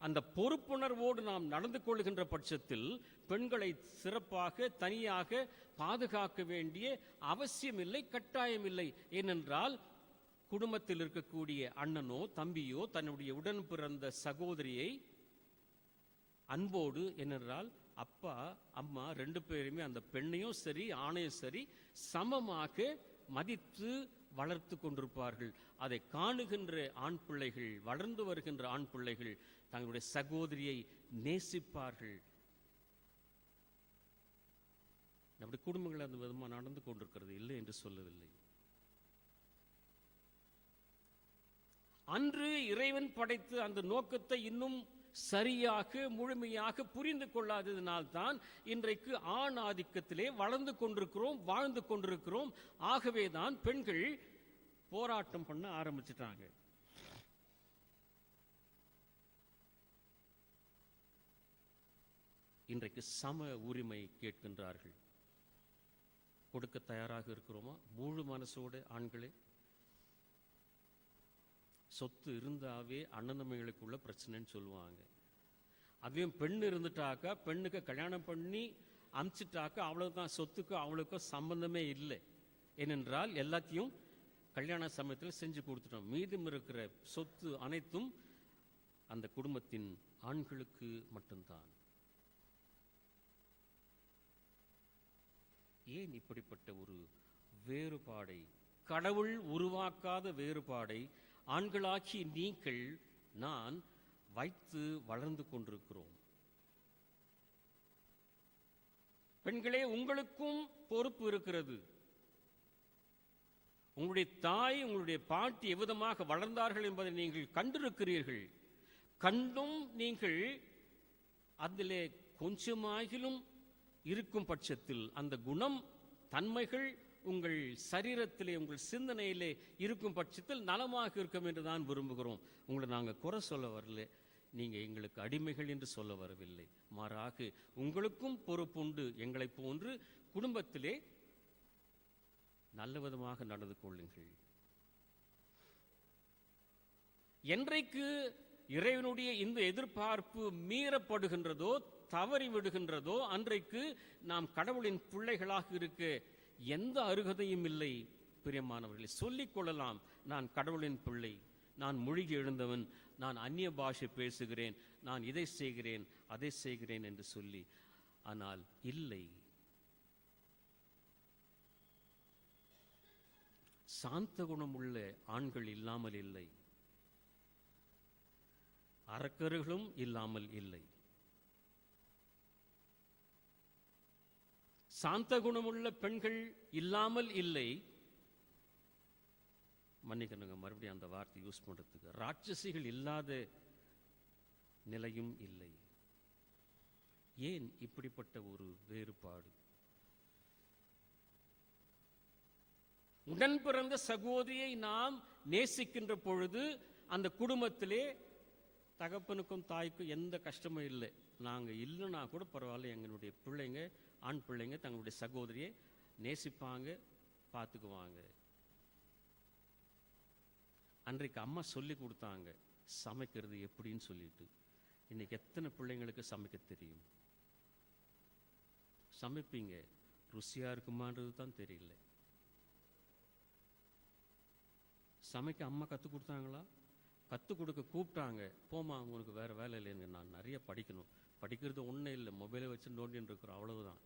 அந்த பொறுப்புணர்வோடு நாம் நடந்து கொள்கின்ற பட்சத்தில் பெண்களை சிறப்பாக தனியாக பாதுகாக்க வேண்டிய அவசியமில்லை, கட்டாயமில்லை. ஏனென்றால் குடும்பத்தில் இருக்கக்கூடிய அண்ணனோ தம்பியோ தன்னுடைய உடன் பிறந்த சகோதரியை அன்போடு, ஏனென்றால் அப்பா அம்மா 2 பேருமே அந்த பெண்ணையும் சரி ஆணையும் சரி சமமாக மதித்து வளர்த்து கொண்டிருப்பார்கள். அதை காணுகின்ற ஆண் பிள்ளைகள், வளர்ந்து வருகின்ற ஆண் பிள்ளைகள் தங்களுடைய சகோதரியை நேசிப்பார்கள். நம்முடைய குடும்பங்கள் அந்த விதமாக நடந்து கொண்டிருக்கிறது, இல்லை என்று சொல்லவில்லை. அன்று இறைவன் படைத்து அந்த நோக்கத்தை இன்னும் சரியாக முழுமையாக புரிந்து கொள்ளாததினால்தான் இன்றைக்கு ஆண் ஆதிக்கத்திலே வளர்ந்து கொண்டிருக்கிறோம், வாழ்ந்து கொண்டிருக்கிறோம். ஆகவேதான் பெண்கள் போராட்டம் பண்ண ஆரம்பிச்சிட்டாங்க. இன்றைக்கு சம உரிமை கேட்கின்றார்கள். கொடுக்க தயாராக இருக்கிறோமா? முழு மனசோடு ஆண்களே. சொத்து இருந்தாவே அண்ணந்தமைகளுக்குள்ள பிரச்சனைன்னு சொல்லுவாங்க. அதையும் பெண் இருந்துட்டாக்கா, பெண்ணுக்கு கல்யாணம் பண்ணி அனுப்பிச்சிட்டாக்கா அவ்வளவுதான், சொத்துக்கும் அவளுக்கும் சம்பந்தமே இல்லை. ஏனென்றால் எல்லாத்தையும் கல்யாண சமயத்தில் செஞ்சு கொடுத்துட்டோம். மீதம் இருக்கிற சொத்து அனைத்தும் அந்த குடும்பத்தின் ஆண்களுக்கு மட்டும்தான். ஏன் இப்படிப்பட்ட ஒரு வேறுபாடை, கடவுள் உருவாக்காத வேறுபாடை ஆண்களாக்கி நீங்கள் நான் வைத்து வளர்ந்து கொண்டிருக்கிறோம்? பெண்களே, உங்களுக்கும் பொறுப்பு இருக்கிறது. உங்களுடைய தாய், உங்களுடைய பாட்டி எவ்விதமாக வளர்ந்தார்கள் என்பதை நீங்கள் கண்டிருக்கிறீர்கள். கண்டும் நீங்கள் அதிலே கொஞ்சமாகிலும் இருக்கும் பட்சத்தில் அந்த குணம் தன்மைகள் உங்கள் சரீரத்திலே, உங்கள் சிந்தனையிலே இருக்கும் பட்சத்தில் நலமாக இருக்கும் என்று தான் விரும்புகிறோம். உங்களை நாங்கள் குறை சொல்ல வரல, நீங்க எங்களுக்கு அடிமைகள் என்று சொல்ல வரவில்லை. மாறாக உங்களுக்கும் பொறுப்புண்டு. எங்களை போன்று குடும்பத்திலே நல்ல விதமாக நடந்து கொள்ளுங்கள். என்றைக்கு இறைவனுடைய இந்த எதிர்பார்ப்பு மீறப்படுகின்றதோ, தவறி விடுகின்றதோ, அன்றைக்கு நாம் கடவுளின் பிள்ளைகளாக இருக்க எந்த அருகதையும் இல்லை. பிரியமானவர்களை, சொல்லிக் கொள்ளலாம், நான் கடவுளின் பிள்ளை, நான் மூழ்கி எழுந்தவன், நான் அந்நிய பாஷை பேசுகிறேன், நான் இதை செய்கிறேன் அதை செய்கிறேன் என்று சொல்லி. ஆனால் இல்லை. சாந்த குணமுள்ள ஆண்கள் இல்லாமல் இல்லை, அரக்கர்களும் இல்லாமல் இல்லை. சாந்த குணமுள்ள பெண்கள் இல்லாமல் இல்லை. மன்னிக்கணுங்க, மறுபடியும் அந்த வார்த்தை யூஸ் பண்றதுக்கு, ராட்சசிகள் இல்லாத நிலையும் இல்லை. ஏன் இப்படிப்பட்ட ஒரு வேறுபாடு? உடன் பிறந்த சகோதரியை நாம் நேசிக்கின்ற பொழுது அந்த குடும்பத்திலே தகப்பனுக்கும் தாய்க்கும் எந்த கஷ்டமும் இல்லை. நாங்கள் இல்லைன்னா கூட பரவாயில்ல, எங்களுடைய பிள்ளைங்க, ஆண் பிள்ளைங்க தங்களுடைய சகோதரியை நேசிப்பாங்க, பார்த்துக்குவாங்க. அன்றைக்கு அம்மா சொல்லி கொடுத்தாங்க சமைக்கிறது எப்படின்னு சொல்லிட்டு. இன்னைக்கு எத்தனை பிள்ளைங்களுக்கு சமைக்க தெரியும்? சமைப்பீங்க, ருசியா இருக்குமான்றது தான் தெரியல. சமைக்க அம்மா கற்றுக் கொடுத்தாங்களா? கற்றுக் கொடுக்க கூப்பிட்டாங்க, போமா உனக்கு வேற வேலை இல்லைங்க, நான் நிறைய படிக்கணும். படிக்கிறது ஒன்றும் இல்லை, மொபைலை வச்சு நோண்டின்னு இருக்கிறோம், அவ்வளவுதான்.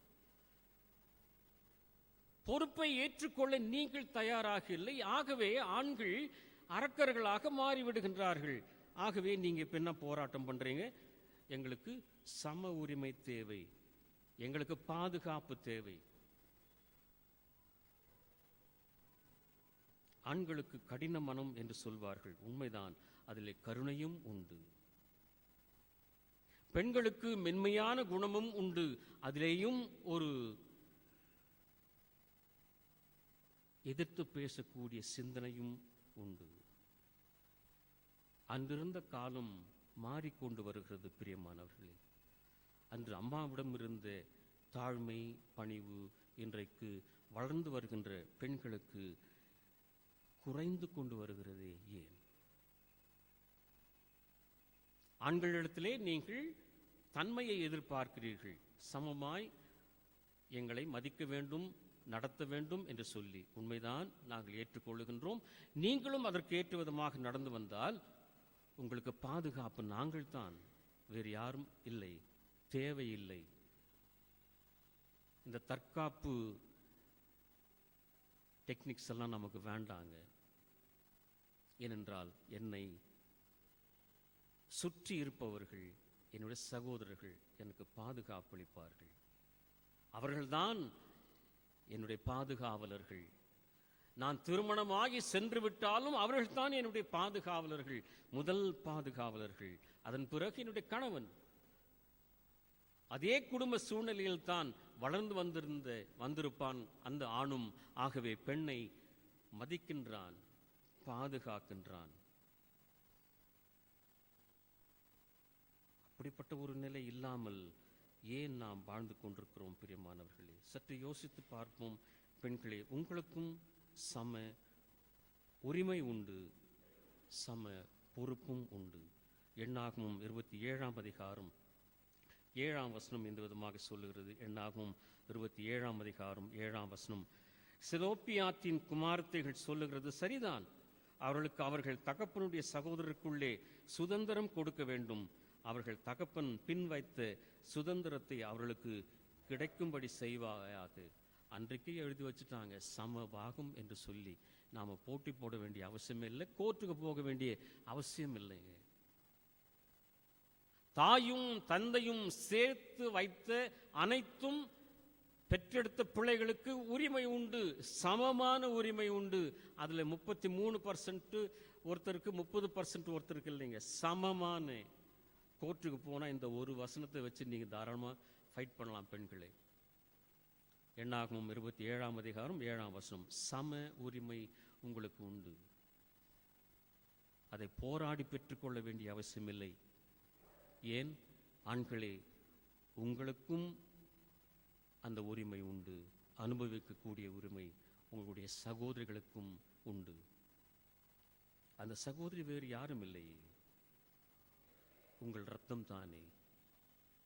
பொறுப்பை ஏற்றுக்கொள்ள நீங்கள் தயாராக இல்லை. ஆகவே ஆண்கள் அரக்கர்களாக மாறிவிடுகின்றார்கள். ஆகவே நீங்க இப்ப என்ன போராட்டம் பண்றீங்க? எங்களுக்கு சம உரிமை தேவை, எங்களுக்கு பாதுகாப்பு தேவை. ஆண்களுக்கு கடின மனம் என்று சொல்வார்கள், உண்மைதான், அதிலே கருணையும் உண்டு. பெண்களுக்கு மென்மையான குணமும் உண்டு, அதிலேயும் ஒரு எதிர்த்து பேசக்கூடிய சிந்தனையும் உண்டு. அன்றிருந்த காலம் மாறிக்கொண்டு வருகிறது பிரியமானவர்களே. அன்று அம்மாவிடம் இருந்த தாழ்மை, பணிவு இன்றைக்கு வளர்ந்து வருகின்ற பெண்களுக்கு குறைந்து கொண்டு வருகிறதே ஏன்? ஆண்களிடத்திலே நீங்கள் தன்மையை எதிர்பார்க்கிறீர்கள், சமமாய் எங்களை மதிக்க வேண்டும், நடத்த வேண்டும் என்று சொல்லி. உண்மைதான், நாங்கள் ஏற்றுக்கொள்ளுகின்றோம். நீங்களும் அதற்கு ஏற்ற விதமாக நடந்து வந்தால் உங்களுக்கு பாதுகாப்பு நாங்கள் தான், வேறு யாரும் இல்லை, தேவையில்லை. இந்த தற்காப்பு டெக்னிக்ஸ் எல்லாம் நமக்கு வேண்டாங்க. ஏனென்றால் என்னை சுற்றி இருப்பவர்கள், என்னுடைய சகோதரர்கள் எனக்கு பாதுகாப்பு அளிப்பார்கள். அவர்கள்தான் என்னுடைய பாதுகாவலர்கள். நான் திருமணமாகி சென்று விட்டாலும் அவர்கள்தான் என்னுடைய பாதுகாவலர்கள், முதல் பாதுகாவலர்கள். அதன் பிறகு என்னுடைய கணவன். அதே குடும்ப சூழ்நிலையில் தான் வளர்ந்து வந்திருப்பான் அந்த ஆணும். ஆகவே பெண்ணை மதிக்கின்றான், பாதுகாக்கின்றான். அப்படிப்பட்ட ஒரு நிலை இல்லாமல் ஏன் நாம் வாழ்ந்து கொண்டிருக்கிறோம்? பிரியமானவர்களே, சற்று யோசித்து பார்ப்போம். பெண்களே, உங்களுக்கும் சம உரிமை உண்டு, சம பொறுப்பும் உண்டு. எண்ணாகமம் 27ஆம் அதிகாரம் 7ஆம் வசனம் இந்த விதமாக சொல்லுகிறது. எண்ணாகமம் 27ஆம் அதிகாரம் 7ஆம் வசனம், செலோப்பியாத்தின் குமாரத்தைகள் சொல்லுகிறது சரிதான். அவர்களுக்கு அவர்கள் தகப்பனுடைய சகோதரருக்குள்ளே சுதந்திரம் கொடுக்க வேண்டும். அவர்கள் தகப்பன் பின் வைத்த சுதந்திரத்தை அவர்களுக்கு கிடைக்கும்படி செய்வாயாக. அன்றைக்கே எழுதி வச்சுட்டாங்க சமபாகம் என்று சொல்லி. நாம போட்டி போட வேண்டிய அவசியம் இல்லை, கோர்ட்டுக்கு போக வேண்டிய அவசியம் இல்லைங்க. தாயும் தந்தையும் சேர்த்து வைத்த அனைத்தும் பெற்றெடுத்த பிள்ளைகளுக்கு உரிமை உண்டு, சமமான உரிமை உண்டு. அதுல 33% ஒருத்தருக்கு, 30% ஒருத்தருக்கு இல்லைங்க, சமமான. கோர்ட்டுக்கு போனா இந்த ஒரு வசனத்தை வச்சு நீங்க தாராளமா ஃபைட் பண்ணலாம் பெண்களே. எண்ணாகமம் 27ஆம் அதிகாரம் 7ஆம் வசனம், சம உரிமை உங்களுக்கு உண்டு. அதை போராடி பெற்றுக்கொள்ள வேண்டிய அவசியம் இல்லை. ஏன்? ஆண்களே, உங்களுக்கும் அந்த உரிமை உண்டு, அனுபவிக்கக்கூடிய உரிமை உங்களுடைய சகோதரிகளுக்கும் உண்டு. அந்த சகோதரி வேறு யாரும் இல்லை, உங்கள் ரத்தம் தானே,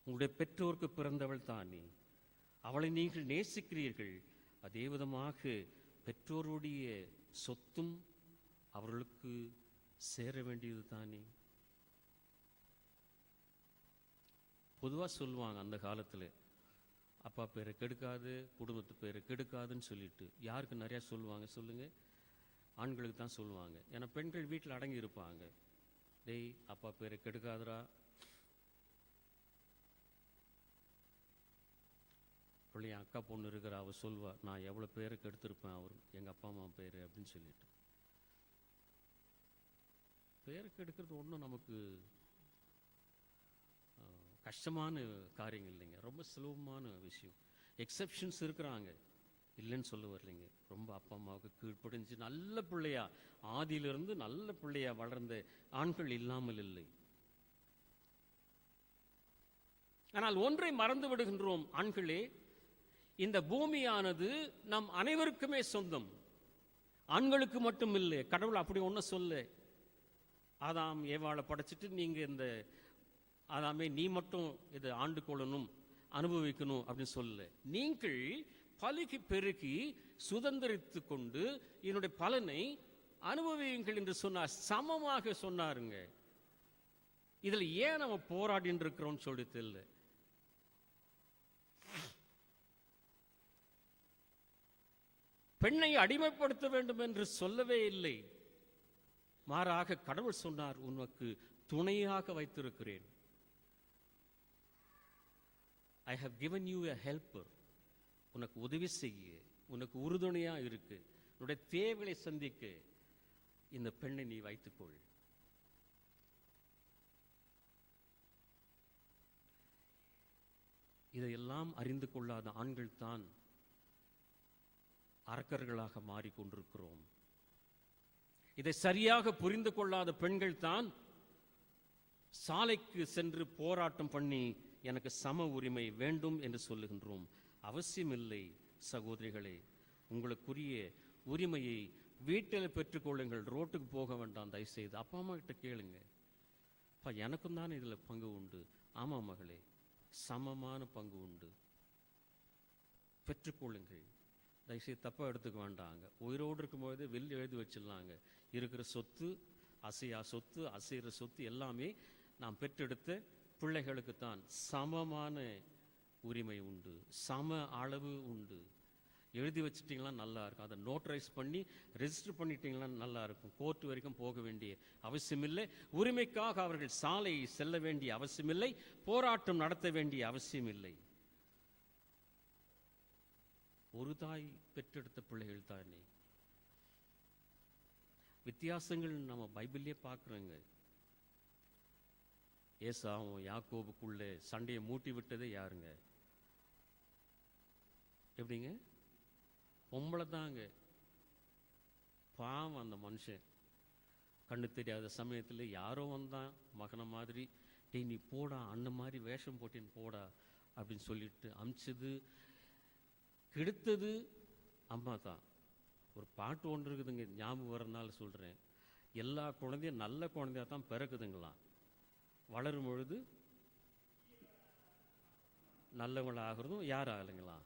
உங்களுடைய பெற்றோருக்கு பிறந்தவள் தானே. அவளை நீங்கள் நேசிக்கிறீர்கள். அதே விதமாக பெற்றோருடைய சொத்தும் அவர்களுக்கு சேர வேண்டியது தானே. பொதுவாக சொல்லுவாங்க அந்த காலத்தில், அப்பா பேரை கெடுக்காது, குடும்பத்து பேரை கெடுக்காதுன்னு சொல்லிட்டு. யாருக்கு நிறையா சொல்லுவாங்க சொல்லுங்க? ஆண்களுக்கு தான் சொல்லுவாங்க. ஏன்னா பெண்கள் வீட்டில் அடங்கி இருப்பாங்க. டேய், அப்பா பேரை கெடுக்காதரா, பிள்ளைய அக்கா பொண்ணு இருக்கிற அவ சொல்வா, நான் எவ்வளோ பேரை கெடுத்திருப்பேன் அவர் எங்கள் அப்பா அம்மா பேர் அப்படின்னு சொல்லிட்டு. பேரை கெடுக்கிறது ஒன்றும் நமக்கு கஷ்டமான காரியங்கள் இல்லைங்க, ரொம்ப சுலபமான விஷயம். எக்ஸப்ஷன்ஸ் இருக்கிறாங்க, இல்லைன்னு சொல்ல வரலைங்க. ரொம்ப அப்பா அம்மாவுக்கு கீழ்ப்படிஞ்சு நல்ல பிள்ளையா, ஆதியிலிருந்து நல்ல பிள்ளையா வளர்ந்த ஆண்கள் இல்லாமல் இல்லை. ஆனால் ஒன்றை மறந்து விடுகின்றோம் ஆண்களே, இந்த பூமியானது நம் அனைவருக்குமே சொந்தம், ஆண்களுக்கு மட்டும் இல்லை. கடவுள் அப்படி ஒன்றும் சொல்ல, ஆதாம் ஏவாளை படைச்சிட்டு நீங்க இந்த ஆதாமே நீ மட்டும் இதை ஆண்டு கொள்ளணும், அனுபவிக்கணும் அப்படின்னு சொல்ல. நீங்கள் பலுகி பெருகி சுதந்திரித்து கொண்டு என்னுடைய பலனை அனுபவியுங்கள் என்று சொன்னார், சமமாக சொன்னாருங்க. இதுல ஏன் நம்ம போராடின்னு இருக்கிறோம்னு சொல்லி தெரியல. பெண்ணை அடிமைப்படுத்த வேண்டும் என்று சொல்லவே இல்லை. மாறாக கடவுள் சொன்னார், உனக்கு துணையாக வைத்திருக்கிறேன். I have given you a helper. உனக்கு உதவி செய்ய, உனக்கு உறுதுணையா இருக்கு, உன்னுடைய தேவைகளை சந்திக்க இந்த பெண்ணை நீ வைத்துக்கொள். இதையெல்லாம் அறிந்து கொள்ளாத ஆண்கள் தான் அரக்கர்களாக மாறிக்கொண்டிருக்கிறோம். இதை சரியாக புரிந்து கொள்ளாத பெண்கள் தான் சாலைக்கு சென்று போராட்டம் பண்ணி எனக்கு சம உரிமை வேண்டும் என்று சொல்லுகின்றோம். அவசியமில்லை சகோதரிகளே, உங்களுக்குரிய உரிமையை வீட்டில் பெற்றுக்கொள்ளுங்கள், ரோட்டுக்கு போக வேண்டாம். தயவுசெய்து அப்பா அம்மா கிட்ட கேளுங்க, அப்பா எனக்கும் தானே இதில் பங்கு உண்டு. ஆமா மகளே, சமமான பங்கு உண்டு, பெற்றுக்கொள்ளுங்கள். தயவுசெய்து தப்பாக எடுத்துக்க வேண்டாங்க. உயிரோடு இருக்கும்போது வெளில எழுதி வச்சிடலாங்க, இருக்கிற சொத்து, அசையா சொத்து, அசைகிற சொத்து எல்லாமே நாம் பெற்றெடுத்த பிள்ளைகளுக்கு தான் சமமான உரிமை உண்டு, சம அளவு உண்டு. எழுதி வச்சிட்டிங்களா நல்லா இருக்கும், அதை நோட்டரைஸ் பண்ணி ரெஜிஸ்டர் பண்ணிட்டீங்களா நல்லா இருக்கும். கோர்ட் வரைக்கும் போக வேண்டிய அவசியமில்லை, உரிமைக்காக அவர்கள் சாலை செல்ல வேண்டிய அவசியமில்லை, போராட்டம் நடத்த வேண்டிய அவசியமில்லை. ஒரு தாய் பெற்றெடுத்த பிள்ளைகள் தானே. வித்தியாசங்கள் நம்ம பைபிள்லேயே பார்க்குறோங்க. ஏசாவும் யாக்கோபுக்குள்ளே சண்டையை மூட்டி விட்டதே யாருங்க? எப்படிங்க? பொம்பளை தாங்க. பாவம் அந்த மனுஷன். கண்ணு தெரியாத சமயத்தில் யாரோ வந்தான் மகனை மாதிரி, டேய் நீ போடா, அண்ணன் மாதிரி வேஷம் போட்டேன்னு போடா அப்படின்னு சொல்லிட்டு அமிச்சது, கெடுத்தது அம்மா தான். ஒரு பாட்டு ஒன்று இருக்குதுங்க, ஞாபகம் வரனால சொல்கிறேன். எல்லா குழந்தையும் நல்ல குழந்தையாக தான் பிறக்குதுங்களாம். வளரும் பொழுது நல்லவங்களாகிறதும் யார் ஆகலைங்களா?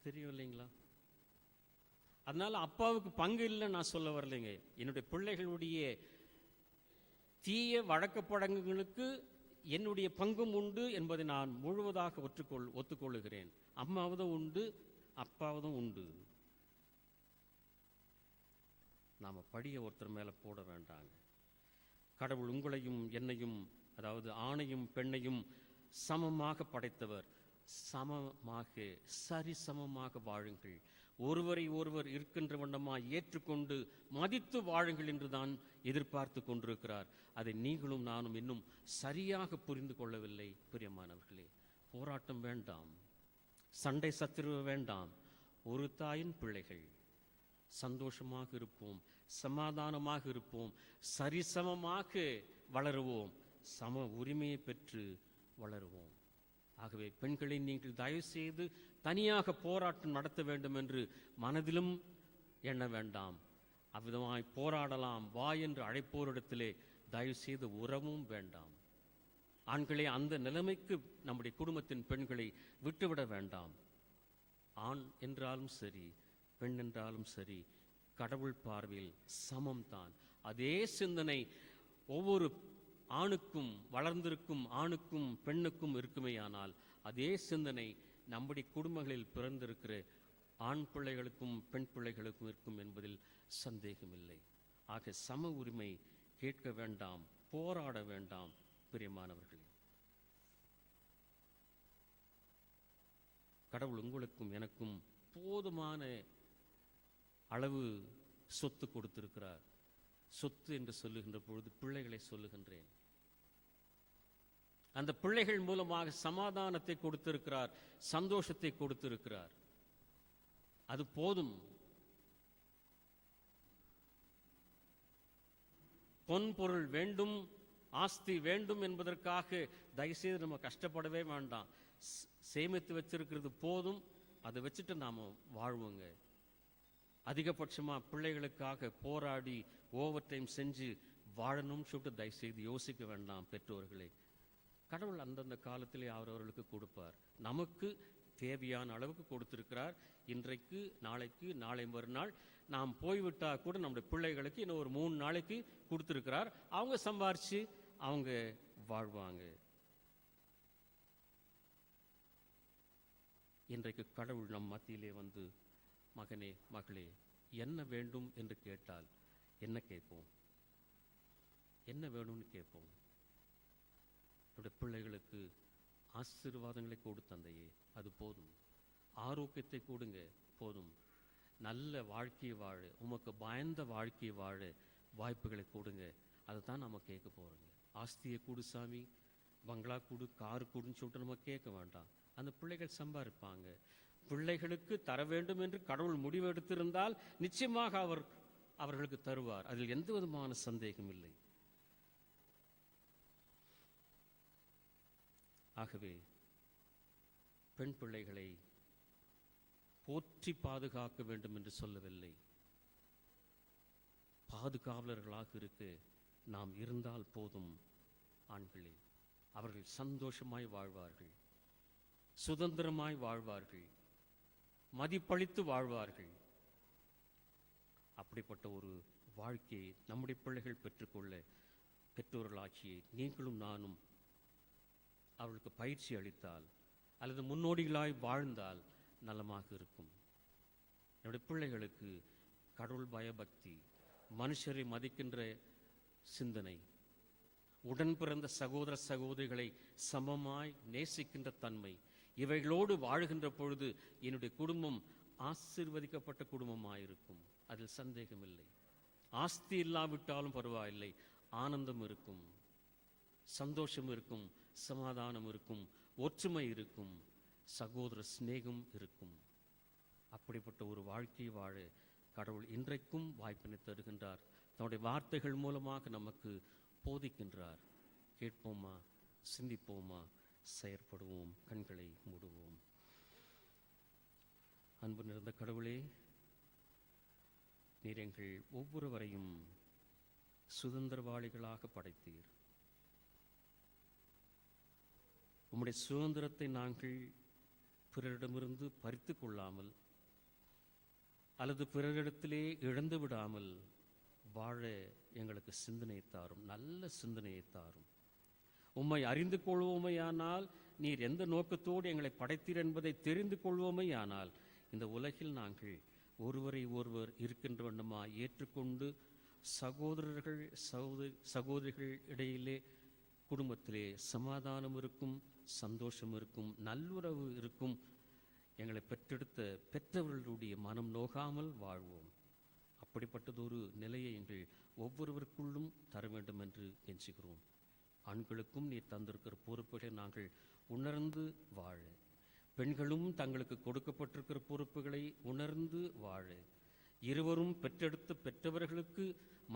தெரியும் இல்லைங்களா? அதனால அப்பாவுக்கு பங்கு இல்லைன்னு நான் சொல்ல வரலைங்க. என்னுடைய பிள்ளைகளுடைய தீய வழக்கப்படங்களுக்கு என்னுடைய பங்கும் உண்டு என்பதை நான் முழுவதாக ஒத்துக்கொள்ளுகிறேன். அம்மாவதும் உண்டு, அப்பாவதும் உண்டு. நாம் படியை ஒருத்தர் மேலே போட வேண்டாங்க. கடவுள் உங்களையும் என்னையும், அதாவது ஆணையும் பெண்ணையும் சமமாக படைத்தவர். சமமாக, சரிசமமாக வாழுங்கள். ஒருவரை ஒருவர் இருக்கின்ற வண்ணமாக ஏற்றுக்கொண்டு மதித்து வாழுங்கள் என்று தான் எதிர்பார்த்து கொண்டிருக்கிறார். அதை நீங்களும் நானும் இன்னும் சரியாக புரிந்து கொள்ளவில்லை. பிரியமானவர்களே, போராட்டம் வேண்டாம், சண்டை சத்துருவு வேண்டாம். ஒரு தாயின் பிள்ளைகள் சந்தோஷமாக இருப்போம், சமாதானமாக இருப்போம், சரிசமமாக வளருவோம், சம உரிமையை பெற்று வளருவோம். ஆகவே பெண்களை நீங்கள் தயவு செய்து தனியாக போராட்டம் நடத்த வேண்டும் என்று மனதிலும் எண்ண வேண்டாம். அவ்விதமாய் போராடலாம் வா என்று அழைப்போரிடத்திலே தயவு செய்து உறவும் வேண்டாம். ஆண்களே, அந்த நிலைமைக்கு நம்முடைய குடும்பத்தின் பெண்களை விட்டுவிட வேண்டாம். ஆண் என்றாலும் சரி, பெண் என்றாலும் சரி, கடவுள் பார்வையில் சமம்தான். அதே சிந்தனை ஒவ்வொரு ஆணுக்கும், வளர்ந்திருக்கும் ஆணுக்கும் பெண்ணுக்கும் இருக்குமேயானால், அதே சிந்தனை நம்முடைய குடும்பங்களில் பிறந்திருக்கிற ஆண் பிள்ளைகளுக்கும் பெண் பிள்ளைகளுக்கும் இருக்கும் என்பதில் சந்தேகமில்லை. ஆக சம உரிமை கேட்க வேண்டாம், போராட வேண்டாம். பிரியமானவர்களே, கடவுள் உங்களுக்கும் எனக்கும் போதுமான அளவு சொத்து கொடுத்திருக்கிறார். சொத்து என்று சொல்லுகின்ற பொழுது பிள்ளைகளை சொல்லுகின்றேன். அந்த பிள்ளைகள் மூலமாக சமாதானத்தை கொடுத்திருக்கிறார், சந்தோஷத்தை கொடுத்திருக்கிறார். அது போதும். பொன் பொருள் வேண்டும், ஆஸ்தி வேண்டும் என்பதற்காக தயவுசெய்து நம்ம கஷ்டப்படவே வேண்டாம். சேமித்து வச்சிருக்கிறது போதும், அதை வச்சுட்டு நாம வாழ்வோங்க. அதிகபட்சமாக பிள்ளைகளுக்காக போராடி ஓவர் டைம் செஞ்சு வாழணும்னு சொல்லிட்டு தயவுசெய்து யோசிக்க வேண்டாம் பெற்றோர்களே. கடவுள் அந்தந்த காலத்திலே அவரவர்களுக்கு கொடுப்பார். நமக்கு தேவையான அளவுக்கு கொடுத்திருக்கிறார். இன்றைக்கு, நாளைக்கு, நாளை மறுநாள் நாம் போய்விட்டா கூட நம்முடைய பிள்ளைகளுக்கு இன்னும் ஒரு 3 நாளைக்கு கொடுத்திருக்கிறார். அவங்க சம்பாரிச்சு அவங்க வாழ்வாங்க. இன்றைக்கு கடவுள் நம் மத்தியிலே வந்து, மகனே மகளே, என்ன வேண்டும் என்று கேட்டால் என்ன கேட்போம்? என்ன வேணும்னு கேட்போம்? என்னுடைய பிள்ளைகளுக்கு ஆசீர்வாதங்களை கொடு தந்தையே, அது போதும். ஆரோக்கியத்தை கொடுங்க, போதும். நல்ல வாழ்க்கையை வாழ, உமக்கு பயந்த வாழ்க்கையை வாழ வாய்ப்புகளை கொடுங்க, அதை தான் நம்ம கேட்க போகிறோங்க. ஆஸ்தியை கொடு சாமி, பங்களா கொடு, காரு கொடுன்னு சொல்லிட்டு நம்ம கேட்க வேண்டாம். அந்த பிள்ளைகள் சம்பாதிப்பாங்க. பிள்ளைகளுக்கு தர வேண்டும் என்று கடவுள் முடிவெடுத்திருந்தால் நிச்சயமாக அவர்களுக்கு தருவார். அதில் எந்த விதமான சந்தேகம் இல்லை. ஆகவே பெண் பிள்ளைகளை போற்றி பாதுகாக்க வேண்டும் என்று சொல்லவில்லை. பாதுகாவலர்களாக இருக்க நாம் இருந்தால் போதும். ஆண்களே, அவர்கள் சந்தோஷமாய் வாழ்வார்கள், சுதந்திரமாய் வாழ்வார்கள், மதிப்பளித்து வாழ்வார்கள். அப்படிப்பட்ட ஒரு வாழ்க்கையை நம்முடைய பிள்ளைகள் பெற்றுக்கொள்ள பெற்றோர்களாகிய நீங்களும் நானும் அவர்களுக்கு பயிற்சி அளித்தால் அல்லது முன்னோடிகளாய் வாழ்ந்தால் நலமாக இருக்கும். என்னுடைய பிள்ளைகளுக்கு கடவுள் பயபக்தி, மனுஷரை மதிக்கின்ற சிந்தனை, உடன் பிறந்த சகோதர சகோதரிகளை சமமாய் நேசிக்கின்ற தன்மை, இவைகளோடு வாழுகின்ற பொழுது என்னுடைய குடும்பம் ஆசீர்வதிக்கப்பட்ட குடும்பமாயிருக்கும். அதில் சந்தேகமில்லை. ஆஸ்தி இல்லாவிட்டாலும் பரவாயில்லை, ஆனந்தம் இருக்கும், சந்தோஷம் இருக்கும், சமாதானம் இருக்கும், ஒற்றுமை இருக்கும், சகோதர சிநேகம் இருக்கும். அப்படிப்பட்ட ஒரு வாழ்க்கையை வாழ கடவுள் இன்றைக்கும் வாய்ப்பினை தருகின்றார். தன்னுடைய வார்த்தைகள் மூலமாக நமக்கு போதிக்கின்றார். கேட்போமா, சிந்திப்போமா, செயற்படுவோம். கண்களை மூடுவோம். அன்பு நிறைந்த கடவுளே, நீர் எங்கள் ஒவ்வொருவரையும் சுதந்திரவாளிகளாக படைத்தீர். உம்முடைய சுதந்திரத்தை நாங்கள் பிறரிடமிருந்து பறித்து கொள்ளாமல் அல்லது பிறரிடத்திலே இழந்து விடாமல் வாழ எங்களுக்கு சிந்தனை தாரும், நல்ல சிந்தனையை தாரும். உம்மை அறிந்து கொள்வோமையானால், நீர் எந்த நோக்கத்தோடு எங்களை படைத்தீர் என்பதை தெரிந்து கொள்வோமையானால், இந்த உலகில் நாங்கள் ஒருவரை ஒருவர் இருக்கின்ற வண்ணமாய் ஏற்றுக்கொண்டு சகோதரர்கள் சகோதரிகள் இடையிலே குடும்பத்திலே சமாதானம் இருக்கும், சந்தோஷம் இருக்கும், நல்லுறவு இருக்கும். எங்களை பெற்றெடுத்த பெற்றவர்களுடைய மனம் நோகாமல் வாழ்வோம். அப்படிப்பட்டதொரு நிலையை எங்கள் ஒவ்வொருவருக்குள்ளும் தர வேண்டும் என்று கெஞ்சுகிறோம். ஆண்களுக்கும் நீர் தந்திருக்கிற பொறுப்புகளை நாங்கள் உணர்ந்து வாழ, பெண்களும் தங்களுக்கு கொடுக்கப்பட்டிருக்கிற பொறுப்புகளை உணர்ந்து வாழ, இருவரும் பெற்றெடுத்த பெற்றவர்களுக்கு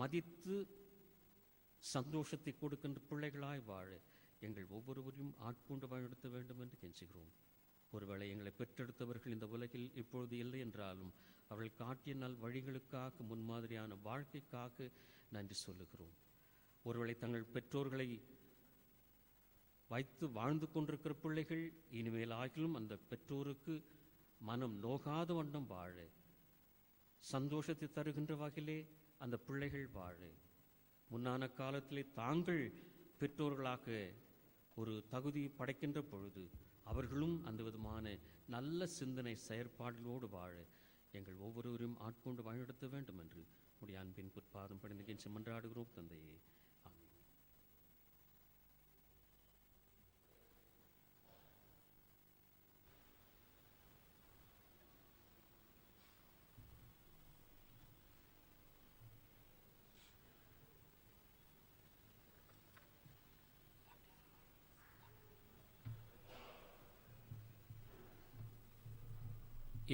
மதித்து சந்தோஷத்தை கொடுக்கின்ற பிள்ளைகளாய் வாழ எங்கள் ஒவ்வொருவரையும் ஆட்கொண்டு வழிநடத்த வேண்டும் என்று கெஞ்சுகிறோம். ஒருவேளை எங்களை பெற்றெடுத்தவர்கள் இந்த உலகில் இப்பொழுது இல்லை என்றாலும் அவர்கள் காட்டிய நல் வழிகளுக்காக, முன்மாதிரியான வாழ்க்கைக்காக நன்றி சொல்லுகிறோம். ஒருவேளை தங்கள் பெற்றோர்களை வைத்து வாழ்ந்து கொண்டிருக்கிற பிள்ளைகள் இனிமேல் ஆகிலும் அந்த பெற்றோருக்கு மனம் நோகாத வண்ணம் வாழ, சந்தோஷத்தை தருகின்ற வகையிலே அந்த பிள்ளைகள் வாழ, முன்னான காலத்திலே தாங்கள் பெற்றோர்களாக ஒரு தகுதி படைக்கின்ற பொழுது அவர்களும் அந்த விதமான நல்ல சிந்தனை செயற்பாடுகளோடு வாழ எங்கள் ஒவ்வொருவரையும் ஆட்கொண்டு வழிநடத்த வேண்டும் என்று உடைய அன்பின் பொற்பாதம் பணிந்து மன்றாடுகிறோம் தந்தையே. ஆமென்.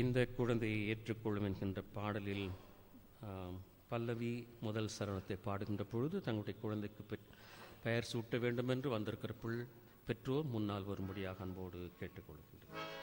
இந்த குழந்தையை ஏற்றுக்கொள்ளும் என்கின்ற பாடலில் பல்லவி முதல் சரணத்தை பாடுகின்ற பொழுது தங்களுடைய குழந்தைக்கு பெயர் சூட்ட வேண்டும் என்று வந்திருக்கிற பெற்றோர் முன்னால் வரும்படியாக அன்போடு கேட்டுக்கொள்கின்றனர்.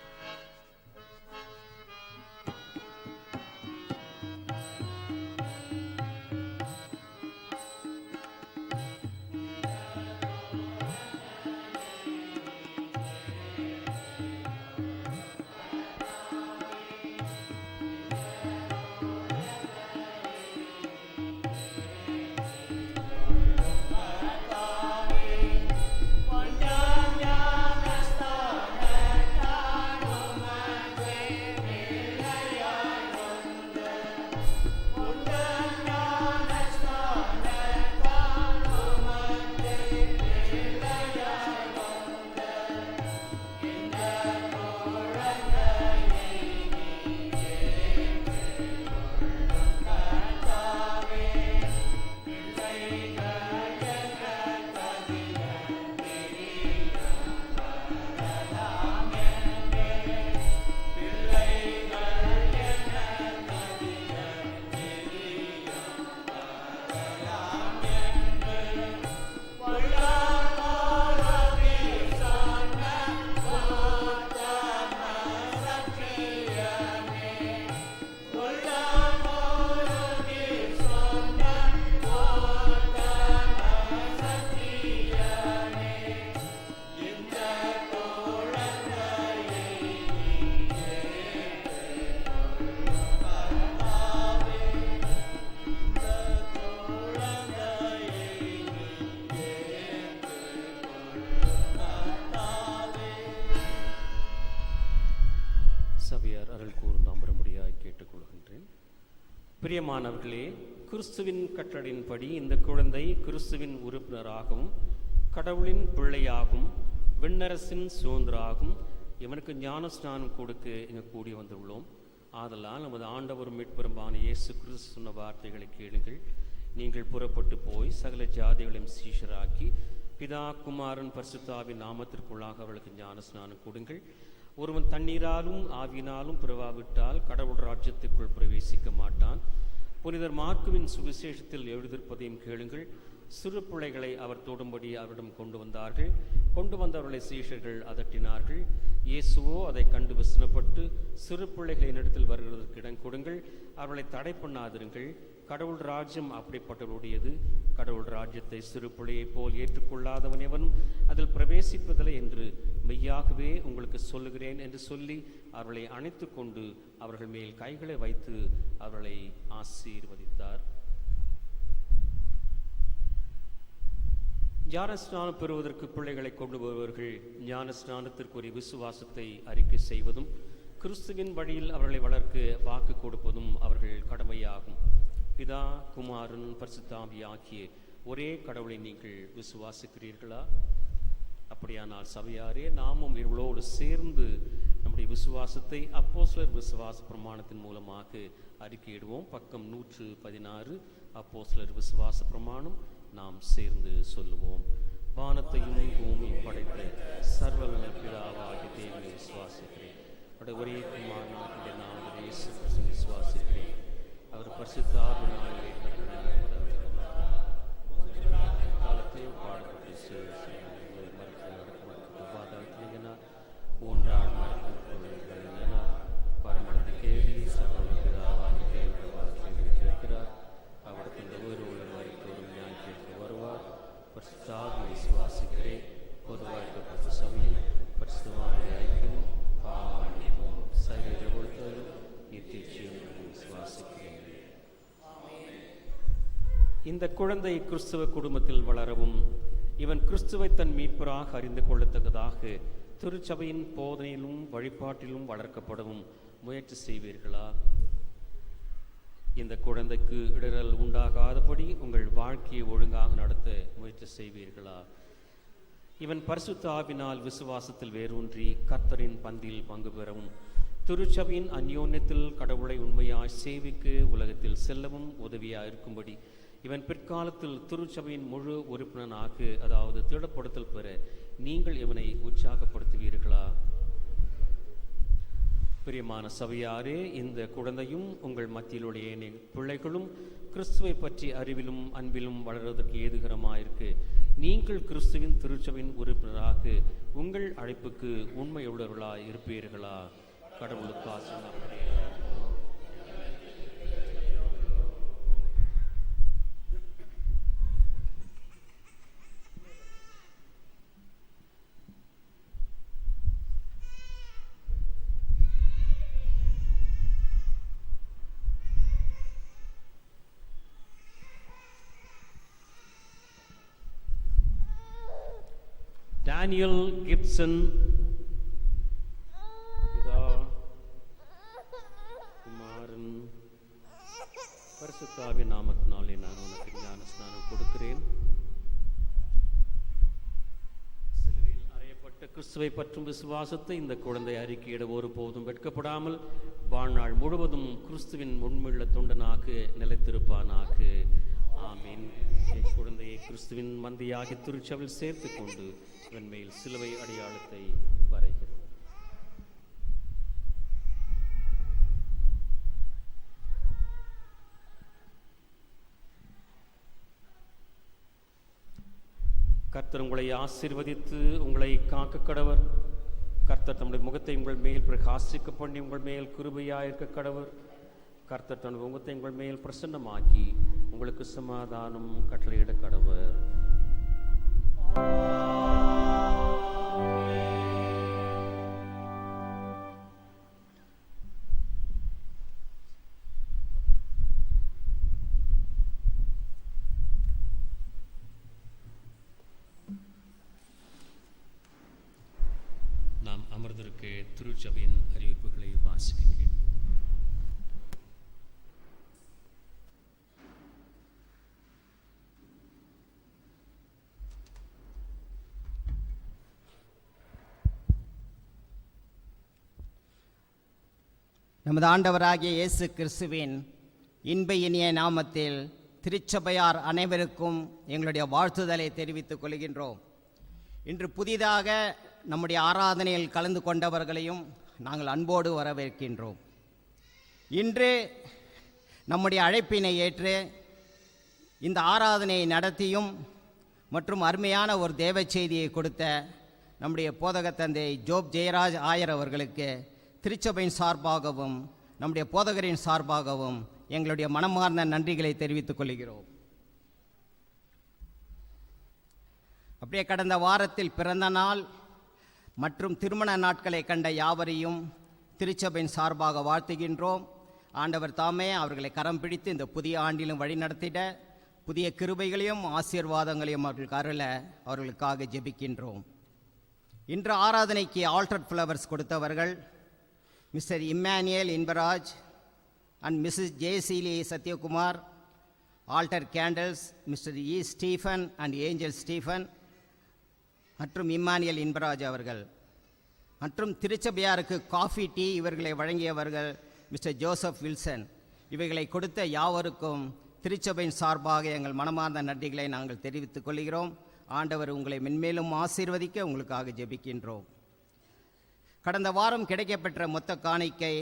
பிரியமானவர்களே, கிறிஸ்துவின் கட்டளையின்படி இந்த குழந்தை கிறிஸ்துவின் உறுப்பினராகவும் கடவுளின் பிள்ளையாகவும் விண்ணரசின் சுதந்திராகவும் இவனுக்கு ஞான ஸ்நானம் கொடுக்க இங்கு கூடி வந்துள்ளோம். ஆதலால் நமது ஆண்டவரும் மீட்பெருமான இயேசு கிறிஸ்து சொன்ன வார்த்தைகளை கேளுங்கள். நீங்கள் புறப்பட்டு போய் சகல ஜாதிகளையும் சீஷராக்கி பிதா குமாரன் பரிசுத்தாவின் நாமத்திற்குள்ளாக அவர்களுக்கு ஞான ஸ்நானம் கொடுங்கள். ஒருவன் தண்ணீராலும் ஆவியினாலும் பிறவாவிட்டால் கடவுள் ராஜ்யத்துக்குள் பிரவேசிக்க மாட்டான். புனிதர் மார்க்குவின் சுவிசேஷத்தில் எழுதியிருப்பதையும் கேளுங்கள். சிறு பிள்ளைகளை அவர் தொடும்படி அவரிடம் கொண்டு வந்தார்கள். கொண்டு வந்தவர்களை சீஷர்கள் அதட்டினார்கள். இயேசுவோ அதை கண்டு விசனப்பட்டு, சிறு பிள்ளைகளின் இடத்தில் வருகிறதற்கு இடம் கொடுங்கள், அவர்களை தடை பண்ணாதிருங்கள், கடவுள் ராஜ்யம் அப்படிப்பட்டவருடையது. கடவுள் ராஜ்யத்தை சிறு பிள்ளையைப் போல் ஏற்றுக்கொள்ளாதவன் எவனும் அதில் பிரவேசிப்பதில்லை என்று மெய்யாகவே உங்களுக்கு சொல்லுகிறேன் என்று சொல்லி அவர்களை அணைத்து கொண்டு அவர்கள் மேல் கைகளை வைத்து அவர்களை ஆசீர்வதித்தார். ஞானஸ்நானம் பெறுவதற்கு பிள்ளைகளை கொண்டு வருபவர்கள் ஞானஸ்நானத்திற்குரிய விசுவாசத்தை அறிக்கை செய்வதும் கிறிஸ்துவின் வழியில் அவர்களை வளர்க்க வாக்கு கொடுப்பதும் அவர்கள் கடமையாகும். பிதா குமாரன் பரிசுத்தாவி ஆகிய ஒரே கடவுளை நீங்கள் விசுவாசிக்கிறீர்களா? அப்படியானால் சபையாரே, நாமும் இவர்களோடு சேர்ந்து நம்முடைய விசுவாசத்தை அப்போஸ்தலர் விசுவாச பிரமாணத்தின் மூலமாக அறிக்கையிடுவோம். பக்கம் 116 அப்போஸ்தலர் விசுவாச பிரமாணம். நாம் சேர்ந்து சொல்லுவோம். வானத்தையும் பூமியும் படைத்த சர்வவல்ல பிதாவாகிய தேவனை விசுவாசிக்கிறேன். அவருடைய ஒரே குமாரனாகிய நான் இயேசு கிறிஸ்துவை விசுவாசிக்கிறேன். அவர் பரிசுத்த ஆவியினாலே காலத்தையும் பாடுபட்டு மூன்றாம் பரமளத்து கேள்வி சர்வவல்ல பிதாவாகிய தேவனை வாசித்திருக்கிறார். அவருக்கு இந்த உயிர் உள்ள வரைக்கும் ஞான் கேட்க வருவார். பரிசுத்தாவியை விசுவாசிக்கிறேன். பொதுவாய்க்கப்பட்ட சபையில் பரிசுத்தமான ஐக்கியம் பாவம் சரீர கொடுத்தலும் நித்தியம் விசுவாசிக்கிறேன். இந்த குழந்தை கிறிஸ்துவ குடும்பத்தில் வளரவும் இவன் கிறிஸ்துவை தன் மீட்பராக அறிந்து கொள்ளத்தக்கதாக திருச்சபையின் போதனையிலும் வழிபாட்டிலும் வளர்க்கப்படவும் முயற்சி செய்வீர்களா? இந்த குழந்தைக்கு இடரல் உண்டாகாதபடி உங்கள் வாழ்க்கையை ஒழுங்காக நடத்த முயற்சி செய்வீர்களா? இவன் பரிசுத்த ஆவினால் விசுவாசத்தில் வேரூன்றி கர்த்தரின் பந்தியில் பங்கு பெறவும் திருச்சபையின் அந்யோன்யத்தில் கடவுளை உண்மையாய் சேவிக்கு உலகத்தில் செல்லவும் உதவியாக இருக்கும்படி இவன் பிற்காலத்தில் திருச்சபையின் முழு உறுப்பினராக, அதாவது திடப்படுத்தல் பெற நீங்கள் இவனை உற்சாகப்படுத்துவீர்களா? பிரியமான சபையாரே, இந்த குழந்தையும் உங்கள் மத்தியிலுடைய பிள்ளைகளும் கிறிஸ்துவை பற்றி அறிவிலும் அன்பிலும் வளர்வதற்கு ஏதுகரமாயிருக்கு. நீங்கள் கிறிஸ்துவின் திருச்சபையின் உறுப்பினராக உங்கள் அழைப்புக்கு உண்மையுள்ளவர்களாய் இருப்பீர்களா? கடவுளுக்கு ஆசீர்வாதம். டேனியல் கிப்சன், பிதா குமாரன் பரிசுத்த ஆவியின் நாமத்தினாலே நான் உனக்கு ஞான ஸ்நானம் கொடுக்கிறேன். சிலுவையில் அறையப்பட்ட கிறிஸ்துவை பற்றும் விசுவாசத்தை இந்த குழந்தை அறிக்கையிட ஒருபோதும் வெட்கப்படாமல் வாழ்நாள் முழுவதும் கிறிஸ்துவின் உண்மையுள்ள தொண்டனாக நிலைத்திருப்பானாக. ஆமீன். குழந்தையை கிறிஸ்துவின் மந்தியாகி திருச்சபையில் சேர்த்து கொண்டு இவன் மேல் சிலுவை அடையாளத்தை வரைகிறோம். கர்த்தர் உங்களை ஆசீர்வதித்து உங்களை காக்க கடவர். கர்த்தர் தம்முடைய முகத்தை உங்கள் மேல் பிரகாசிக்க பண்ணி உங்கள் மேல் கிருபையாயிருக்க கடவர். கர்த்தர் தன் முகத்தை உங்கள் மேல் பிரசன்னமாக்கி உங்களுக்கு சமாதானம் கட்டளையிட கடவர். நாம் அமர்ந்திருக்க திருச்சபையின் அறிவிப்புகளை வாசிக்க கேட்டு நமது ஆண்டவராகிய இயேசு கிறிஸ்துவின் இன்ப இனிய நாமத்தில் திருச்சபையார் அனைவருக்கும் எங்களுடைய வாழ்த்துதலை தெரிவித்துக் கொள்கின்றோம். இன்று புதிதாக நம்முடைய ஆராதனையில் கலந்து கொண்டவர்களையும் நாங்கள் அன்போடு வரவேற்கின்றோம். இன்று நம்முடைய அழைப்பினை ஏற்று இந்த ஆராதனையை நடத்தியும் மற்றும் அருமையான ஒரு தேவ செய்தியை கொடுத்த நம்முடைய போதக தந்தை ஜோப் ஜெயராஜ் ஆயர் அவர்களுக்கு திருச்சபையின் சார்பாகவும் நம்முடைய போதகரின் சார்பாகவும் எங்களுடைய மனமார்ந்த நன்றிகளை தெரிவித்துக் கொள்கிறோம். அப்படியே கடந்த வாரத்தில் பிறந்த நாள் மற்றும் திருமண நாட்களை கண்ட யாவரையும் திருச்சபையின் சார்பாக வாழ்த்துகின்றோம். ஆண்டவர் தாமே அவர்களை கரம் பிடித்து இந்த புதிய ஆண்டிலும் வழிநடத்திட புதிய கிருபைகளையும் ஆசீர்வாதங்களையும் அவர்களுக்கு அருள அவர்களுக்காக ஜெபிக்கின்றோம். இன்று ஆராதனைக்கு ஆல்டர் ஃப்ளவர்ஸ் கொடுத்தவர்கள் mister Immanuel Inbaraj and missus Jayaseeli Sathyakumar. Altar candles mister E Stephen and Angel Stephen மற்றும் இம்மானுவேல் இன்பராஜ் அவர்கள். மற்றும் திருச்சபையாருக்கு காஃபி டீ இவர்களை வழங்கியவர்கள் மிஸ்டர் ஜோசப் வில்சன். இவைகளை கொடுத்த யாவருக்கும் திருச்சபையின் சார்பாக எங்கள் மனமார்ந்த நன்றிகளை நாங்கள் தெரிவித்துக் கொள்கிறோம். ஆண்டவர் உங்களை மென்மேலும் ஆசீர்வதிக்க உங்களுக்காக ஜெபிக்கின்றோம். கடந்த வாரம் கிடைக்கப்பெற்ற மொத்த காணிக்கை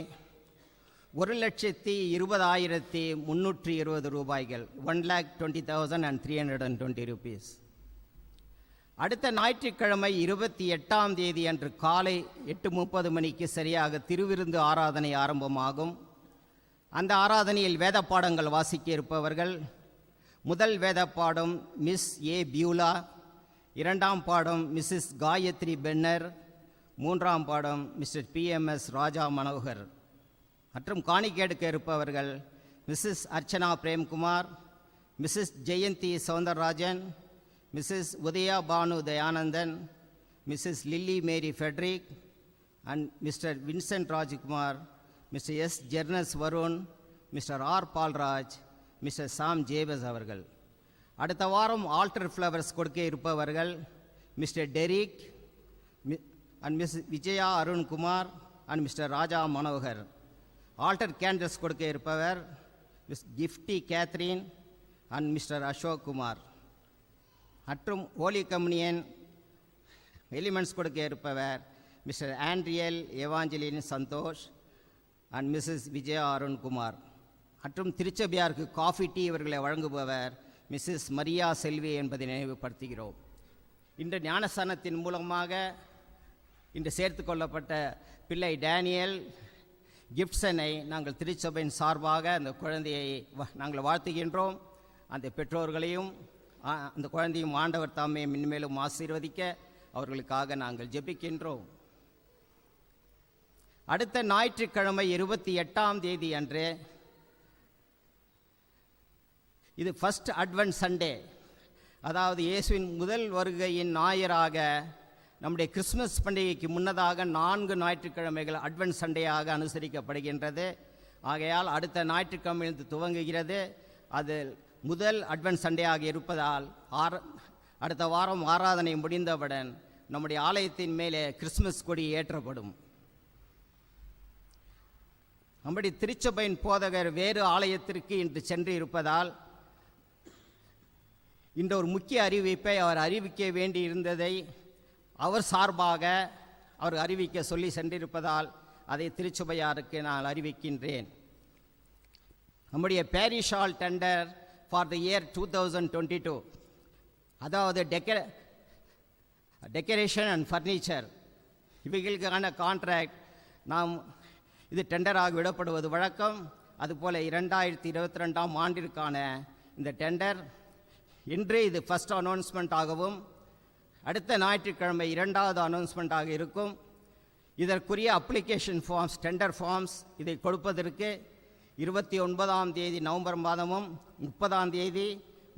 1,20,320 ரூபாய்கள், 1,20,320 rupees. அடுத்த ஞாயிற்றுக்கிழமை 28ஆம் தேதி அன்று காலை 8:30 மணிக்கு சரியாக திருவிருந்து ஆராதனை ஆரம்பமாகும். அந்த ஆராதனையில் வேத பாடங்கள் வாசிக்க இருப்பவர்கள்: முதல் வேத பாடம் மிஸ் ஏ பியூலா, இரண்டாம் பாடம் மிஸ்ஸஸ் காயத்ரி பென்னர், மூன்றாம் பாடம் மிஸ்டர் PMS ராஜா மனோகர். மற்றும் காணிக்கை எடுக்க இருப்பவர்கள் Mrs Archana Premkumar, Mrs Jayanthi Soundararajan, Mrs Udaya Banu Dayanandan, Mrs Lily Mary Fredrick and Mr Vincent Rajkumar, Mr S ஜெர்னஸ் Varun, Mr R Palraj, Mr Sam Jabez அவர்கள். அடுத்த வாரம் ஆல்டர் ஃப்ளவர்ஸ் கொடுக்க இருப்பவர்கள் Mr Derrick and miss Vijaya Arunkumar and Mr Raja Manohar. Altar candles கொடுக்க இருப்பவர் miss Gifty Catherine and Mr Ashok Kumar. மற்றும் ஹோலி கம்யூனியன் எலிமெண்ட்ஸ் கொடுக்க இருப்பவர் மிஸ்டர் ஆண்ட்ரியல் Evangeline Santhosh and missus Vijaya Arunkumar. மற்றும் திருச்சபையாருக்கு காஃபி டீ இவர்களை வழங்குபவர் மிஸ்ஸஸ் மரியா செல்வி என்பதை நினைவுபடுத்துகிறோம். இன்று ஞானஸ்தானத்தின் மூலமாக இன்று சேர்த்து கொள்ளப்பட்ட பிள்ளை டேனியல் கிப்சனை நாங்கள் திருச்சபையின் சார்பாக அந்த குழந்தையை நாங்கள் வாழ்த்துகின்றோம். அந்த பெற்றோர்களையும் அந்த குழந்தையும் ஆண்டவர் தாமே மென்மேலும் ஆசீர்வதிக்க அவர்களுக்காக நாங்கள் ஜெபிக்கின்றோம். அடுத்த ஞாயிற்றுக்கிழமை 28ஆம் தேதி அன்று, இது ஃபர்ஸ்ட் அட்வென்ட் சண்டே, அதாவது இயேசுவின் முதல் வருகையின் ஞாயிறாக நம்முடைய கிறிஸ்மஸ் பண்டிகைக்கு முன்னதாக 4 ஞாயிற்றுக்கிழமைகள் அட்வென்ட் சண்டேயாக அனுசரிக்கப்படுகின்றது. ஆகையால் அடுத்த ஞாயிற்றுக்கிழமையிலிருந்து துவங்குகிறது. அது முதல் அட்வென்ட் சண்டேயாக இருப்பதால் அடுத்த வாரம் ஆராதனை முடிந்தவுடன் நம்முடைய ஆலயத்தின் மேலே கிறிஸ்மஸ் கொடி ஏற்றப்படும். நம்முடைய திருச்சபையின் போதகர் வேறு ஆலயத்திற்கு இன்று சென்று இருப்பதால் இந்த ஒரு முக்கிய அறிவிப்பை அவர் அறிவிக்க வேண்டியிருந்ததை அவர் சார்பாக அவர் அறிவிக்க சொல்லி சென்றிருப்பதால் அதை திருச்சபையாருக்கு நான் அறிவிக்கின்றேன். நம்முடைய bearish hall tender for the year 2022, அதாவது டெக்கரேஷன் அண்ட் ஃபர்னிச்சர், இவைகளுக்கான கான்ட்ராக்ட் நாம் இது டெண்டராக விடப்படுவது வழக்கம். அதுபோல் 2022ஆம் ஆண்டிற்கான இந்த டெண்டர் இன்று இது ஃபர்ஸ்ட் அனௌன்ஸ்மெண்ட் ஆகவும் அடுத்த ஞாயிற்றுக்கிழமை 2வது அனௌன்ஸ்மெண்ட்டாக இருக்கும். இதற்குரிய அப்ளிகேஷன் ஃபார்ம்ஸ், டெண்டர் ஃபார்ம்ஸ் இதை கொடுப்பதற்கு 29ஆம் தேதி நவம்பர் மாதமும் 30ஆம் தேதி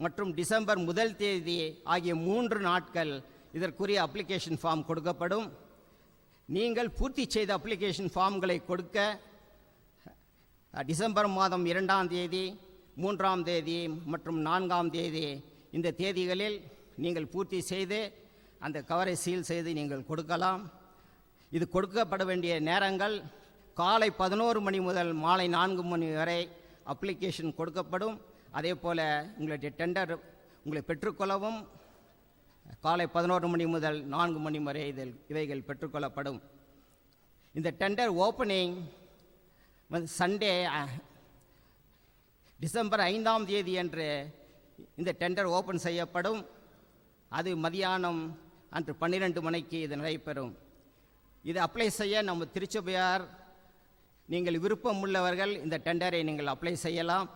மற்றும் டிசம்பர் 1 தேதி ஆகிய 3 நாட்கள் இதற்குரிய அப்ளிகேஷன் ஃபார்ம் கொடுக்கப்படும். நீங்கள் பூர்த்தி செய்த அப்ளிகேஷன் ஃபார்ம்களை கொடுக்க டிசம்பர் மாதம் 2ஆம் தேதி, 3ஆம் தேதி மற்றும் 4ஆம் தேதி இந்த தேதிகளில் நீங்கள் பூர்த்தி செய்து அந்த கவரை சீல் செய்து நீங்கள் கொடுக்கலாம். இது கொடுக்கப்பட வேண்டிய நேரங்கள் காலை 11 மணி முதல் மாலை 4 மணி வரை அப்ளிகேஷன் கொடுக்கப்படும். அதே போல் உங்களுடைய டெண்டர் உங்களை பெற்றுக்கொள்ளவும் காலை 11 மணி முதல் 4 மணி வரை இவைகள் பெற்றுக்கொள்ளப்படும். இந்த டெண்டர் ஓப்பனிங் சண்டே டிசம்பர் 5ஆம் தேதி அன்று இந்த டெண்டர் ஓப்பன் செய்யப்படும். அது மதியானம் அன்று 12 மணிக்கு இது நடைபெறும். இது அப்ளை செய்ய நம்ம திருச்சபையார் நீங்கள் விருப்பம் உள்ளவர்கள் இந்த டெண்டரை நீங்கள் அப்ளை செய்யலாம்.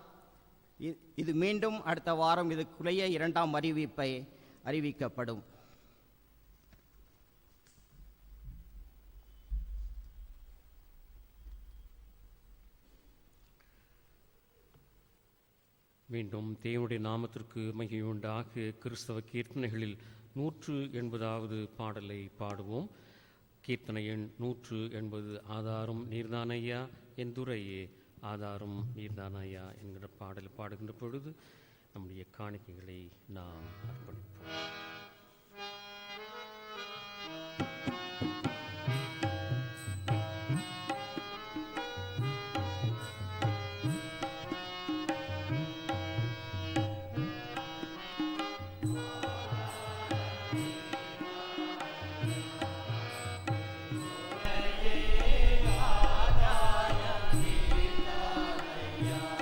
இது மீண்டும் அடுத்த வாரம் இதுக்குள்ளேயே 2ஆம் அறிவிப்பை அறிவிக்கப்படும். மீண்டும் தேவனுடைய நாமத்திற்கு மகிமையுண்டாக கிறிஸ்தவ கீர்த்தனைகளில் 180வது பாடலை பாடுவோம். கீர்த்தனை எண் 180. ஆதாரம் நீர்தானையா என் துரையே, ஆதாரம் நீர்தானையா என்கிற பாடல் பாடுகின்ற பொழுது நம்முடைய காணிக்கைகளை நாம் அர்ப்பணிப்போம். Yeah.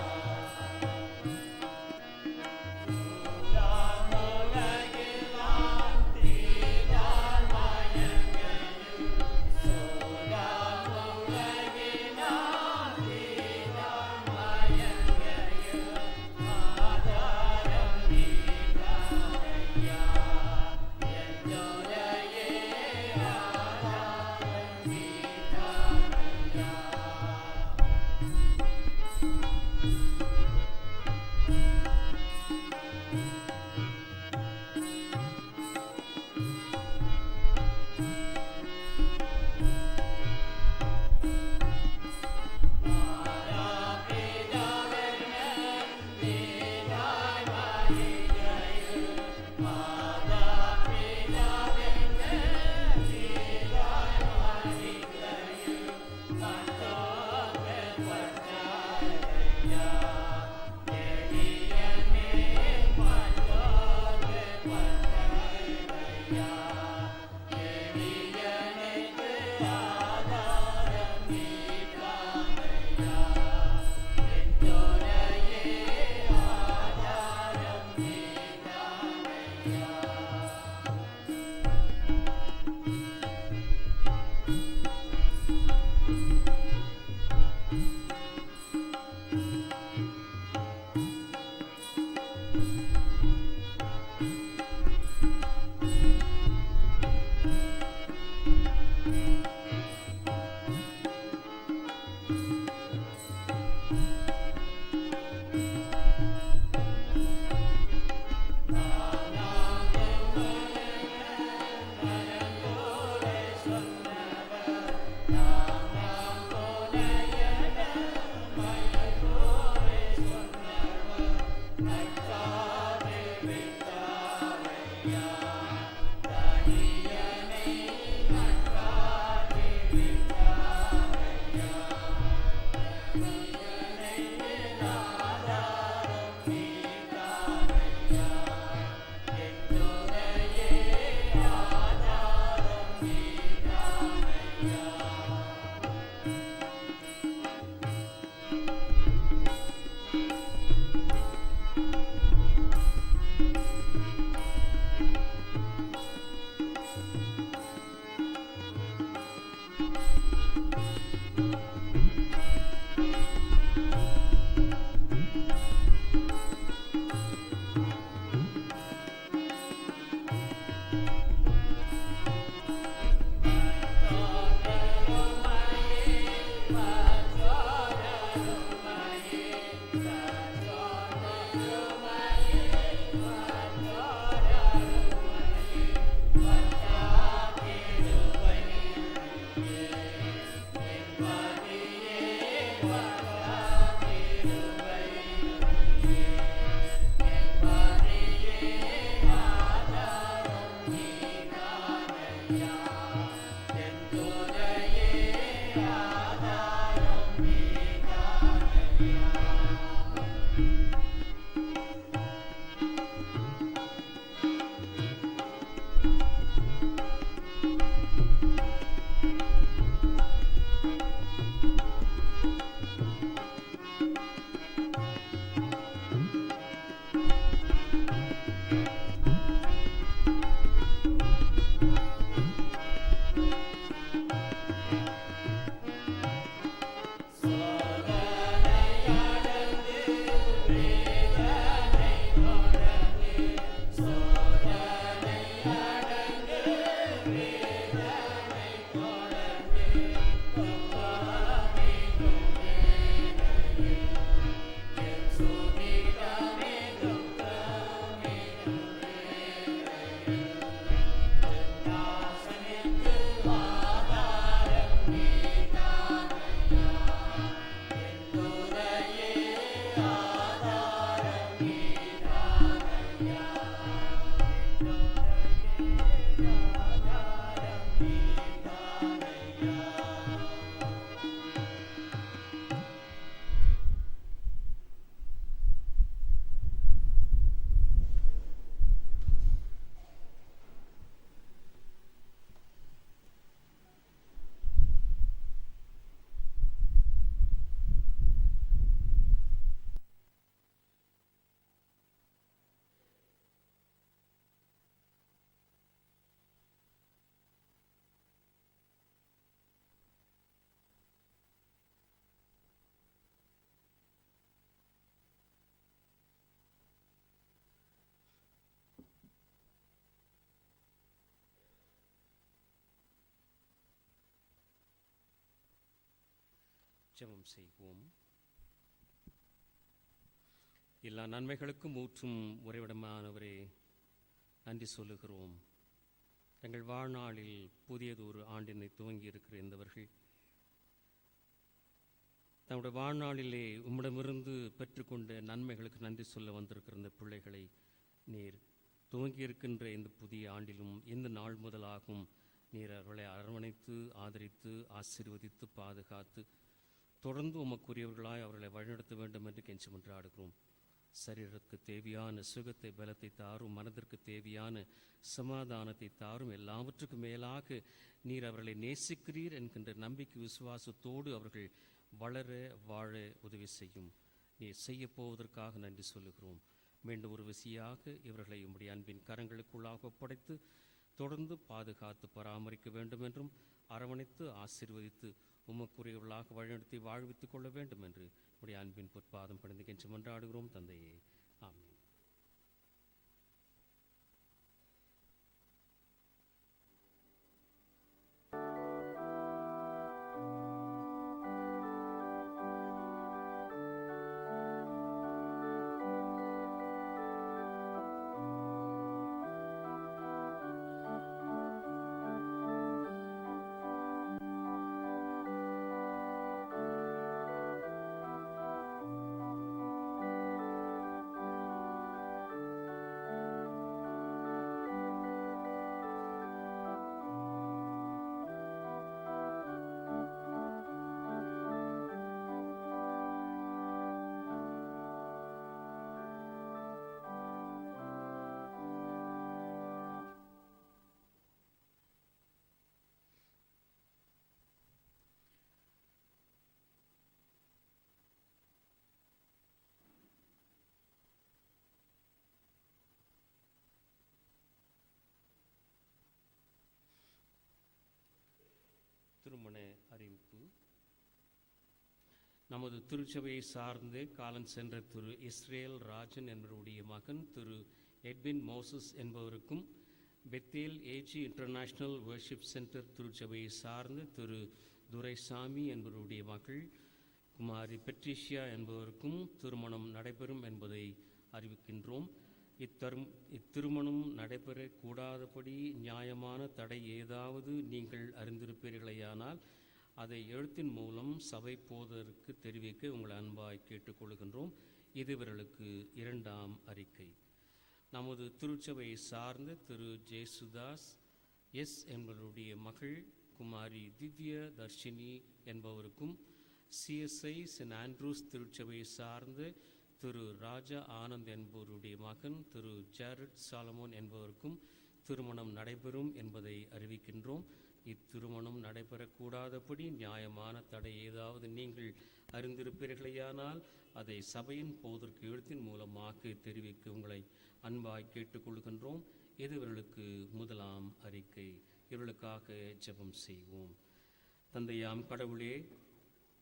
ஜெபம் செய்வோம். எல்லா நன்மைகளுக்கும் ஊற்றும் உறைவிடமானவரே, நன்றி சொல்லுகிறோம். தங்கள் வாழ்நாளில் புதியதொரு ஆண்டினை துவங்கி இருக்கிற இந்தவர்கள் தங்களுடைய வாழ்நாளிலே உம்மிடமிருந்து பெற்றுக்கொண்ட நன்மைகளுக்கு நன்றி சொல்ல வந்திருக்கிற இந்த பிள்ளைகளை நீர் துவங்கியிருக்கின்ற இந்த புதிய ஆண்டிலும் இந்த நாள் முதலாகும் நீர் அவர்களை அரவணைத்து ஆதரித்து ஆசீர்வதித்து பாதுகாத்து தொடர்ந்து உமக்குரியவர்களாய் அவர்களை வழிநடத்த வேண்டும் என்று கெஞ்சி மன்றாடுகிறோம். சரீரத்துக்கு தேவையான சுகத்தை பலத்தை தாரும், மனதிற்கு தேவையான சமாதானத்தை தாரும். எல்லாவற்றுக்கும் மேலாக நீர் அவர்களை நேசிக்கிறீர் என்கின்ற நம்பிக்கை விசுவாசத்தோடு அவர்கள் வளர வாழ உதவி செய்யும். நீர் செய்ய போவதற்காக நன்றி சொல்லுகிறோம். மீண்டும் ஒரு விசையாக இவர்களை உம்முடைய அன்பின் கரங்களுக்குள்ளாக ஒப்படைத்து தொடர்ந்து பாதுகாத்து பராமரிக்க வேண்டும் என்றும் அரவணைத்து ஆசீர்வதித்து உமக்குரியவர்களாக வழிநடத்தி வாழ்வித்துக் கொள்ள வேண்டும் என்று உடைய அன்பின் பொற்பாதம் பணிந்து கென்று மன்றாடுகிறோம் தந்தையே. ஆமென். திருமண அறிவிப்பு. நமது திருச்சபையை சார்ந்து காலம் சென்ற திரு இஸ்ரேல் ராஜன் என்பவருடைய மகன் திரு எட்வின் மோசஸ் என்பவருக்கும், Bethel AG international worship centre திருச்சபையை சார்ந்து திரு துரைசாமி என்பவருடைய மகள் குமாரி பெட்ரிஷியா என்பவருக்கும் திருமணம் நடைபெறும் என்பதை அறிவிக்கின்றோம். இத்திருமணம் நடைபெறக்கூடாதபடி நியாயமான தடை ஏதாவது நீங்கள் அறிந்திருப்பீர்களேயானால் அதை எழுத்தின் மூலம் சபை போதருக்கு தெரிவிக்க உங்களை அன்பாய் கேட்டுக்கொள்கின்றோம். இது இவர்களுக்கு இரண்டாம் அறிக்கை. நமது திருச்சபையை சார்ந்த திரு ஜேசுதாஸ் எஸ் என்பவருடைய மகள் குமாரி திவ்ய தர்ஷினி என்பவருக்கும், சிஎஸ்ஐ சென்ட் ஆண்ட்ரூஸ் திருச்சபையை சார்ந்த திரு ராஜா ஆனந்த் என்பவருடைய மகன் திரு ஜாரட் சாலமோன் என்பவருக்கும் திருமணம் நடைபெறும் என்பதை அறிவிக்கின்றோம். இத்திருமணம் நடைபெறக்கூடாதபடி நியாயமான தடை ஏதாவது நீங்கள் அறிந்திருப்பீர்களேயானால் அதை சபையின் போதற்கு எழுத்தின் மூலமாக தெரிவிக்க உங்களை அன்பாய் கேட்டுக்கொள்கின்றோம். இது இவர்களுக்கு முதலாம் அறிக்கை. இவர்களுக்காக ஜெபம் செய்வோம். தந்தையாம் கடவுளே,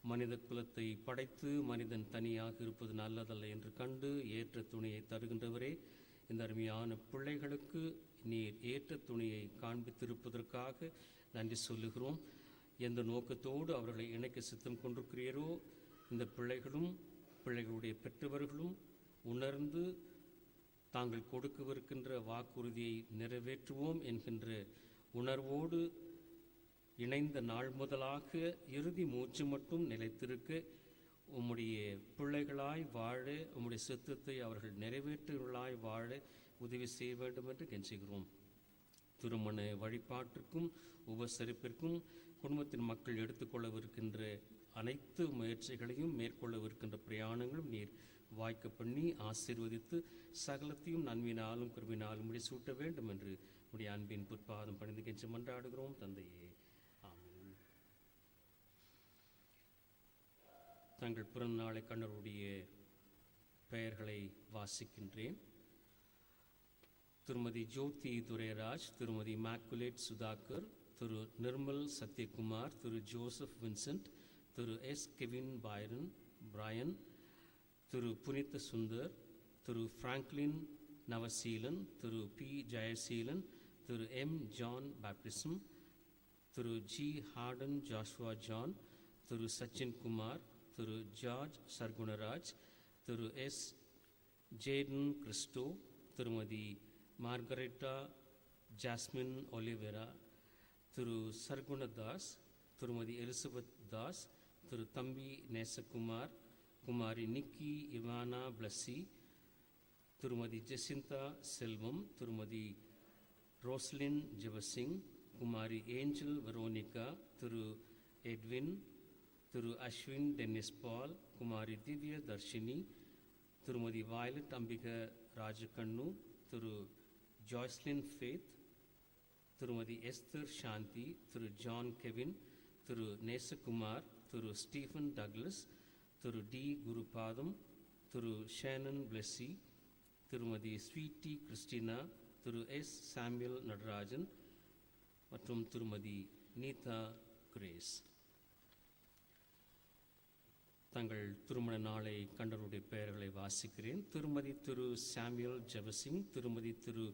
மனித குலத்தை படைத்து மனிதன் தனியாக இருப்பது நல்லதல்ல என்று கண்டு ஏற்ற துணையை தருகின்றவரே, இந்த அருமையான பிள்ளைகளுக்கு நீர் ஏற்ற துணையை காண்பித்திருப்பதற்காக நன்றி சொல்லுகிறோம். எந்த நோக்கத்தோடு அவர்களை இணைக்க சித்தம் கொண்டிருக்கிறீரோ இந்த பிள்ளைகளும் பிள்ளைகளுடைய பெற்றவர்களும் உணர்ந்து தாங்கள் கொடுக்கவிருக்கின்ற வாக்குறுதியை நிறைவேற்றுவோம் என்கின்ற உணர்வோடு இணைந்த நாள் முதலாக இறுதி மூச்சு மட்டும் நிலைத்திருக்க உம்முடைய பிள்ளைகளாய் வாழ, உம்முடைய சித்தத்தை அவர்கள் நிறைவேற்றுகளாய் வாழ உதவி செய்ய வேண்டும் என்று கெஞ்சுகிறோம். திருமண வழிபாட்டிற்கும் உபசரிப்பிற்கும் குடும்பத்தின் மக்கள் எடுத்துக்கொள்ளவிருக்கின்ற அனைத்து முயற்சிகளையும் மேற்கொள்ளவிருக்கின்ற பிரயாணங்களும் நீர் வாய்க்க பண்ணி ஆசீர்வதித்து சகலத்தையும் நன்மையினாலும் கிருபினாலும் முடிசூட்ட வேண்டும் என்று உடைய அன்பின் புற்பாதம் பணிந்து கெஞ்சி மன்றாடுகிறோம் தந்தையே. ஆமென். தங்கள் பிறந்த நாளை கண்ணருடைய பெயர்களை வாசிக்கின்றேன். திருமதி ஜோதி துரைராஜ், திருமதி இமாக்குலேட் சுதாகர், திரு நிர்மல் சத்யகுமார், திரு ஜோசப் வின்சென்ட், திரு எஸ் கெவின் பிராயன், திரு புனித சுந்தர், திரு பிராங்க்லின் நவசீலன், திரு பி ஜெயசீலன், திரு எம் ஜான் பாப்டிசம், திரு ஜி ஹார்டன் ஜாஷ்வா ஜான், திரு சச்சின் குமார், திரு ஜார்ஜ் சர்குணராஜ், திரு எஸ் ஜேடன் கிறிஸ்டோ, திருமதி மார்கரெட்டா ஜாஸ்மின் ஒலிவேரா, திரு சர்குணதாஸ், திருமதி எலிசபெத் தாஸ், திரு தம்பி நேசகுமார், குமாரி நிக்கி இவானா பிளஸ்ஸி, திருமதி ஜெசிந்தா செல்வம், திருமதி ரோஸ்லின் ஜெபசிங், குமாரி ஏஞ்சல் வெரோனிகா, திரு எட்வின், திரு அஸ்வின் டென்னிஸ் பால், குமாரி திவ்ய தர்ஷினி, திருமதி வயலட் அம்பிக ராஜகண்ணு, திரு ஜாய்ஸ்லின் ஃபேத், திருமதி எஸ்தர் சாந்தி, திரு ஜான் கெவின், திரு நேசகுமார், திரு ஸ்டீஃபன் டக்லஸ், திரு டி குருபாதம், திரு ஷேனன் பிளெஸ்ஸி, திருமதி ஸ்வீட்டி கிறிஸ்டினா, திரு எஸ் சாமுவேல் நடராஜன் மற்றும் திருமதி நீதா கிரேஸ். தங்கள் திருமண நாளை கண்டவருடைய பெயர்களை வாசிக்கிறேன். திருமதி திரு சாமுவேல் ஜெபசிங், திருமதி திரு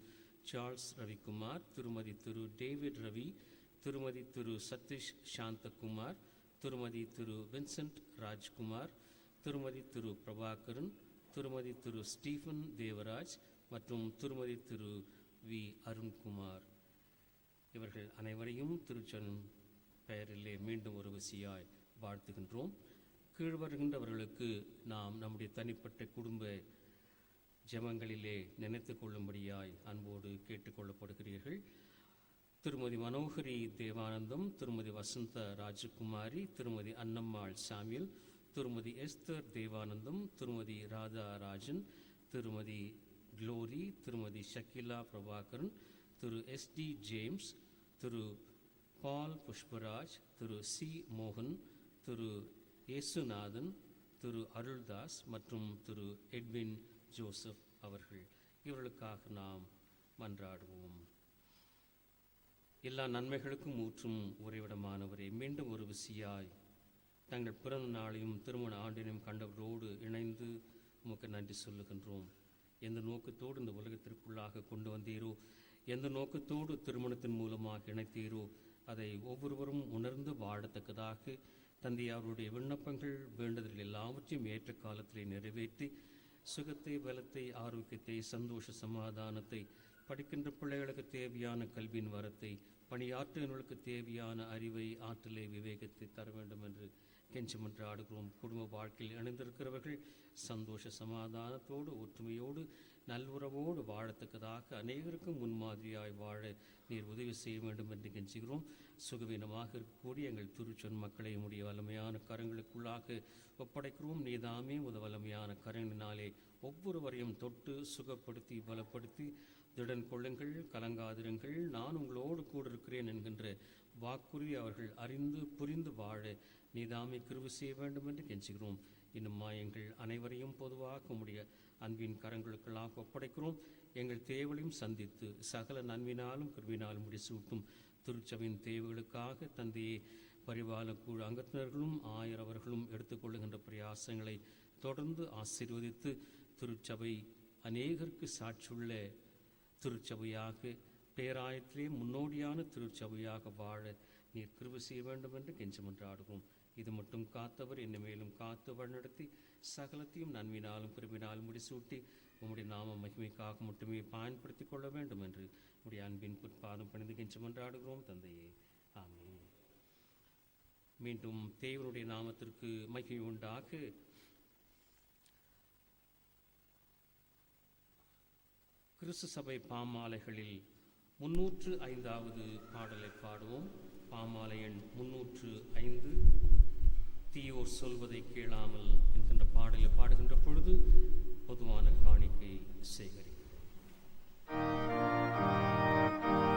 சார்ல்ஸ் ரவிக்குமார், திருமதி திரு டேவிட் ரவி, திருமதி திரு சதீஷ் சாந்தகுமார், திருமதி திரு வின்சென்ட் ராஜ்குமார், திருமதி திரு பிரபாகரன், திருமதி திரு ஸ்டீஃபன் தேவராஜ் மற்றும் திருமதி திரு வி அருண்குமார். இவர்கள் அனைவரையும் திருச்சென் பெயரிலே மீண்டும் ஒரு விசியாய் வாழ்த்துகின்றோம். கீழ்வருகின்றவர்களுக்கு நாம் நம்முடைய தனிப்பட்ட குடும்ப ஜெபங்களிலே நினைத்து கொள்ளும்படியாய் அன்போடு கேட்டுக்கொள்ளப்படுகிறீர்கள். திருமதி மனோகரி தேவானந்தம், திருமதி வசந்த ராஜகுமாரி, திருமதி அன்னம்மாள் சாமியல், திருமதி எஸ்தர் தேவானந்தம், திருமதி ராதா ராஜன், திருமதி க்ளோரி, திருமதி ஷக்கிலா பிரபாகரன், திரு எஸ்டி ஜேம்ஸ், திரு பால் புஷ்பராஜ், திரு சி மோகன், திரு இயேசுநாதன், திரு அருள்தாஸ் மற்றும் திரு எட்வின் ஜோசப் அவர்கள். இவர்களுக்காக நாம் மன்றாடுவோம். எல்லா நன்மைகளுக்கும் ஊற்றும் உறைவிடமானவரே, மீண்டும் ஒரு விசியாய் தங்கள் பிறந்த நாளையும் திருமண ஆண்டினையும் கண்டவரோடு இணைந்து உமக்கு நன்றி சொல்லுகின்றோம். எந்த நோக்கத்தோடு இந்த உலகத்திற்குள்ளாக கொண்டு வந்தீரோ, எந்த நோக்கத்தோடு திருமணத்தின் மூலமாக இணைத்தீரோ, அதை ஒவ்வொருவரும் உணர்ந்து வாழத்தக்கதாக தந்தையாருடைய விண்ணப்பங்கள் வேண்டுதல்கள் எல்லாவற்றையும் ஏற்ற காலத்திலே நிறைவேற்றி சுகத்தை, பலத்தை, ஆரோக்கியத்தை, சந்தோஷ சமாதானத்தை, படிக்கின்ற பிள்ளைகளுக்கு தேவையான கல்வியின் வரத்தை, பணியாற்றுகளுக்கு தேவையான அறிவை, ஆற்றலை, விவேகத்தை தர வேண்டும் என்று கெஞ்சி மன்றாடுகிறோம். குடும்ப வாழ்க்கையில் இணைந்திருக்கிறவர்கள் சந்தோஷ சமாதானத்தோடு, ஒற்றுமையோடு, நல்லுறவோடு வாழத்தக்கதாக அநேகருக்கும் முன்மாதிரியாய் வாழ நீர் உதவி செய்ய வேண்டும் என்று கெஞ்சுகிறோம். சுகவீனமாக இருக்கக்கூடிய எங்கள் திருச்சொன் மக்களை உடைய வல்லமையான கரங்களுக்குள்ளாக ஒப்படைக்கிறோம். நீதாமே உத வல்லமையான கரங்களினாலே ஒவ்வொருவரையும் தொட்டு சுகப்படுத்தி பலப்படுத்தி திடன் கொள்ளுங்கள், கலங்காதிருங்கள், நான் உங்களோடு கூட இருக்கிறேன் என்கின்ற வாக்குறுதி அவர்கள் அறிந்து புரிந்து வாழ நீதாமே கிருபை செய்ய வேண்டும் என்று கெஞ்சுகிறோம். இன்னும் எங்கள் அனைவரையும் பொதுவாக உம்முடைய அன்பின் கரங்களுக்குள்ளாக ஒப்படைக்கிறோம். எங்கள் தேவைகளையும் சந்தித்து சகல நன்மையினாலும் கிருபினாலும் முடிசூட்டும் திருச்சபையின் தேவைகளுக்காக தந்தையே பரிபால குழு அங்கத்தினர்களும் ஆயரவர்களும் எடுத்துக்கொள்ளுகின்ற பிரயாசங்களை தொடர்ந்து ஆசீர்வதித்து திருச்சபை அநேகருக்கு சாட்சியுள்ள திருச்சபையாக, பேராயத்திலே முன்னோடியான திருச்சபையாக வாழ நீர் கிருபை செய்ய வேண்டும் என்று கெஞ்சி மன்றாடுவோம். இது மட்டும் காத்தவர் என்னை மேலும் காத்து வழிநடத்தி சகலத்தையும் நன்மையினாலும் கிருபினாலும் முடிசூட்டி உம்முடைய நாம மகிமைக்காக மட்டுமே பயன்படுத்திக் கொள்ள வேண்டும் என்று உடைய அன்பின் புற்பாதம் பணிந்து கெஞ்சி மன்றாடுகிறோம் தந்தையே. ஆமென். மீண்டும் தேவனுடைய நாமத்திற்கு மகிமை உண்டாக. கிறிஸ்து சபை பாமாலைகளில் 305வது பாடலை பாடுவோம். பாமாலை எண் 305, தீயோர் சொல்வதை கேளாமல் என்கின்ற பாடலை பாடுகின்ற பொழுது பொதுவான காணிக்கை சேகரிக்கும். Thank you.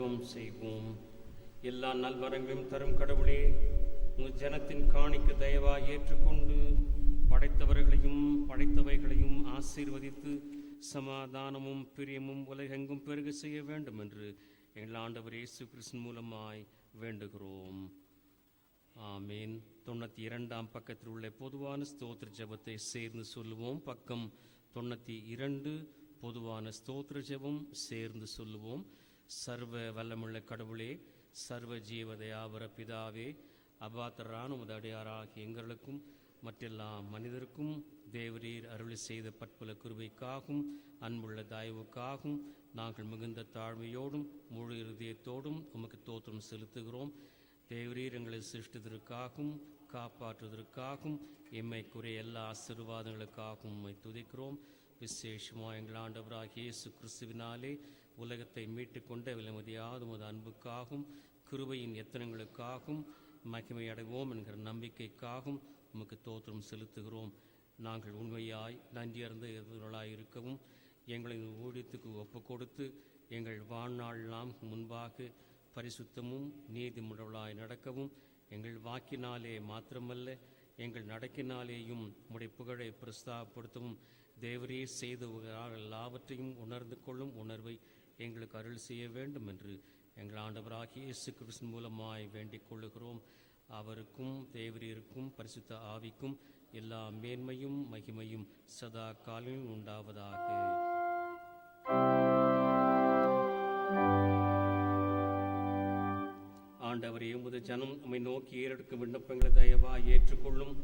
ஜெபம் செய்வோம். எல்லா நல்வரங்களையும் தரும் கடவுளே, உங்கள் ஜனத்தின் காணிக்கு தயவாய் ஏற்றுக்கொண்டு படைத்தவர்களையும் படைத்தவைகளையும் ஆசீர்வதித்து சமாதானமும் பிரியமும் உலகெங்கும் பெருக செய்ய வேண்டும் என்று எங்கள் ஆண்டவர் இயேசு கிறிஸ்து மூலமாய் வேண்டுகிறோம். ஆமீன். 92ஆம் பக்கத்தில் உள்ள பொதுவான ஸ்தோத்திர ஜெபத்தை சேர்ந்து சொல்லுவோம். பக்கம் 92 பொதுவான ஸ்தோத்திர ஜெபம் சேர்ந்து சொல்லுவோம். சர்வ வல்லமுள்ள கடவுளே, சர்வ ஜீவதயாவர பிதாவே, அபாத்தரான உமது அடியாராகிய எங்களுக்கும் மற்றெல்லா மனிதருக்கும் தேவரீர் அருளி செய்த பற்பல கிருபைக்காகவும் அன்புள்ள தயவுக்காகவும் நாங்கள் மிகுந்த தாழ்மையோடும் முழு இருதயத்தோடும் உமக்கு தோற்றம் செலுத்துகிறோம். தேவரீர் எங்களை சிருஷ்டித்ததற்காகவும் காப்பாற்றுவதற்காகவும் எம்மை குறைய எல்லா ஆசீர்வாதங்களுக்காகவும் உம்மை துதிக்கிறோம். விசேஷமாக எங்கள் ஆண்டவராகிய இயேசு கிறிஸ்துவினாலே உலகத்தை மீட்டு கொண்ட விலைமதியாத உமது அன்புக்காகவும் கிருபையின் எத்தனங்களுக்காகவும் மகிமை அடைவோம் என்கிற நம்பிக்கைக்காகவும் உமக்கு தோற்றம் செலுத்துகிறோம். நாங்கள் உண்மையாய் நன்றியறிந்தவர்களாய் இருக்கவும் எங்களின் ஊழியத்துக்கு ஒப்பு கொடுத்து எங்கள் வாழ்நாளெல்லாம் முன்பாக பரிசுத்தமும் நீதிமுறைகளாய் நடக்கவும் எங்கள் வாக்கினாலே மாத்திரமல்ல எங்கள் நடக்கினாலேயும் உம்முடைய புகழை பிரஸ்தாபப்படுத்தவும் தேவரே செய்த எல்லாவற்றையும் உணர்ந்து கொள்ளும் உணர்வை எங்களுக்கு அருள் செய்ய வேண்டும் என்று எங்கள் ஆண்டவராகிய இயேசு கிறிஸ்து மூலமாய் வேண்டிக் கொள்ளுகிறோம். அவருக்கும் தேவரீருக்கும் பரிசுத்த ஆவிக்கும் எல்லா மேன்மையும் மகிமையும் சதா காலம் உண்டாவதாக. ஆண்டவரே, உமது ஜனம் நம்மை நோக்கி ஏறெடுக்கும் விண்ணப்பங்களை தயவாய் ஏற்றுக்கொள்ளும்.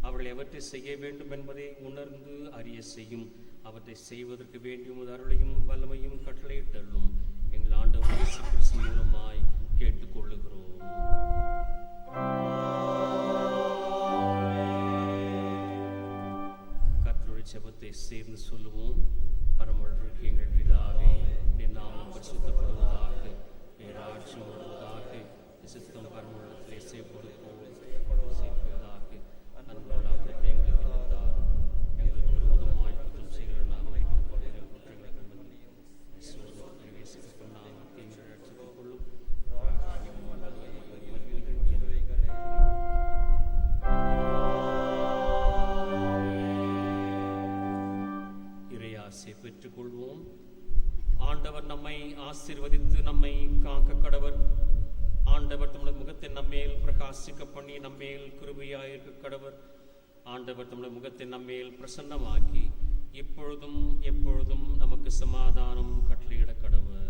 அவர்கள் எவற்றை செய்ய வேண்டும் என்பதை உணர்ந்து அறிய செய்யும். அவற்றை செய்வதற்கு வேண்டிய உமது அருளையும் வல்லமையும் கட்டளையிட்டள்ளும். எங்கள் ஆண்டவர் இயேசு கிறிஸ்து மூலமாய் கேட்டுக்கொள்ளுகிறோம். கர்த்தருடைய ஜெபத்தை சேர்ந்து சொல்லுவோம். பரமொழிக்கு எங்கள் பிதாவே, உம்முடைய நாமம் பரிசுத்தப்படுவதாக, உம்முடைய ராஜ்யம் வருவதாக, சித்தம் பரமொழியிலே செய்யப்படுவதாக அன்புள்ளாக எங்களுக்கு தாரும். எங்களுக்கு விரோதமாய் குற்றம் செய்கிற நாம் வைக்கப்படுகிற குற்றங்களை தீங்களை ரட்சித்துக் கொள்ளும். இறையாசை பெற்றுக்கொள்வோம். ஆண்டவர் நம்மை ஆசீர்வதித்து நம்மை காக்க கடவர். ஆண்டவர் தம்முடைய முகத்தை நம்மேல் பிரகாசிக்க பண்ணி நம்மேல் கிருபையாயிருக்க கடவர். ஆண்டவர் தம்முடைய முகத்தை நம்மேல் பிரசன்னமாக்கி இப்பொழுதும் எப்பொழுதும் நமக்கு சமாதானம் கட்டளையிட கடவர்.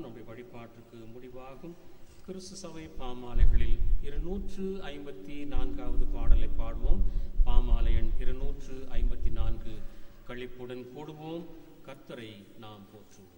நம்முடைய வழிபாட்டுக்கு முடிவாகும். கிறிஸ்து சபை பாமாலைகளில் 254வது பாடலை பாடுவோம். பாமாலை எண் 254. களிப்புடன் கூடுவோம், கர்த்தரை நாம் போற்றுவோம்.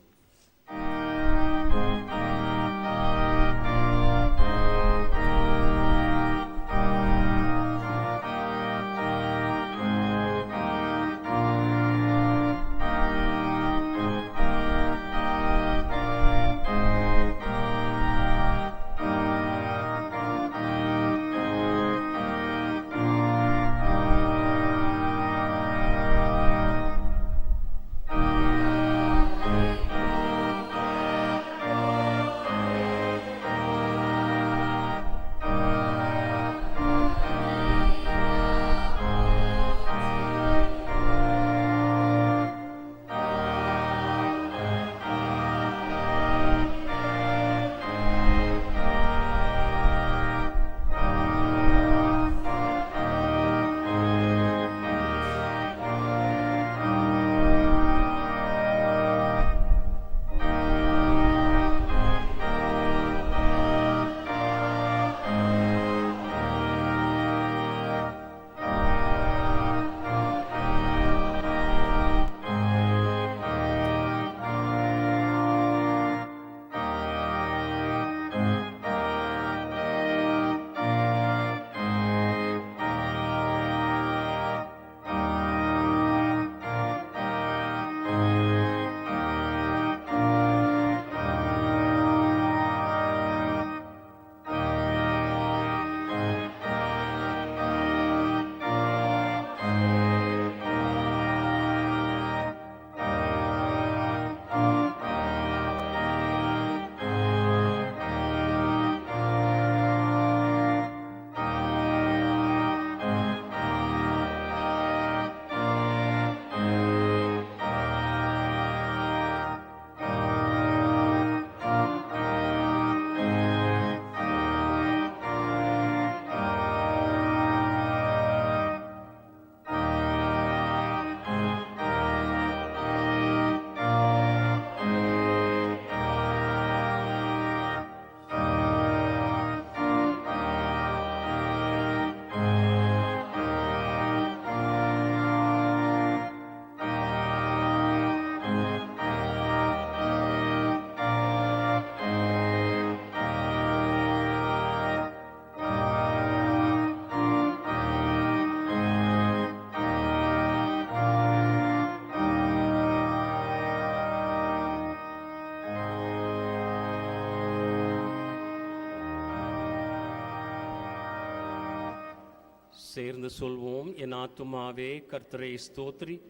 சேர்ந்து சொல்வோம். என் ஆத்துமாவே கர்த்தரை ஸ்தோத்ரி,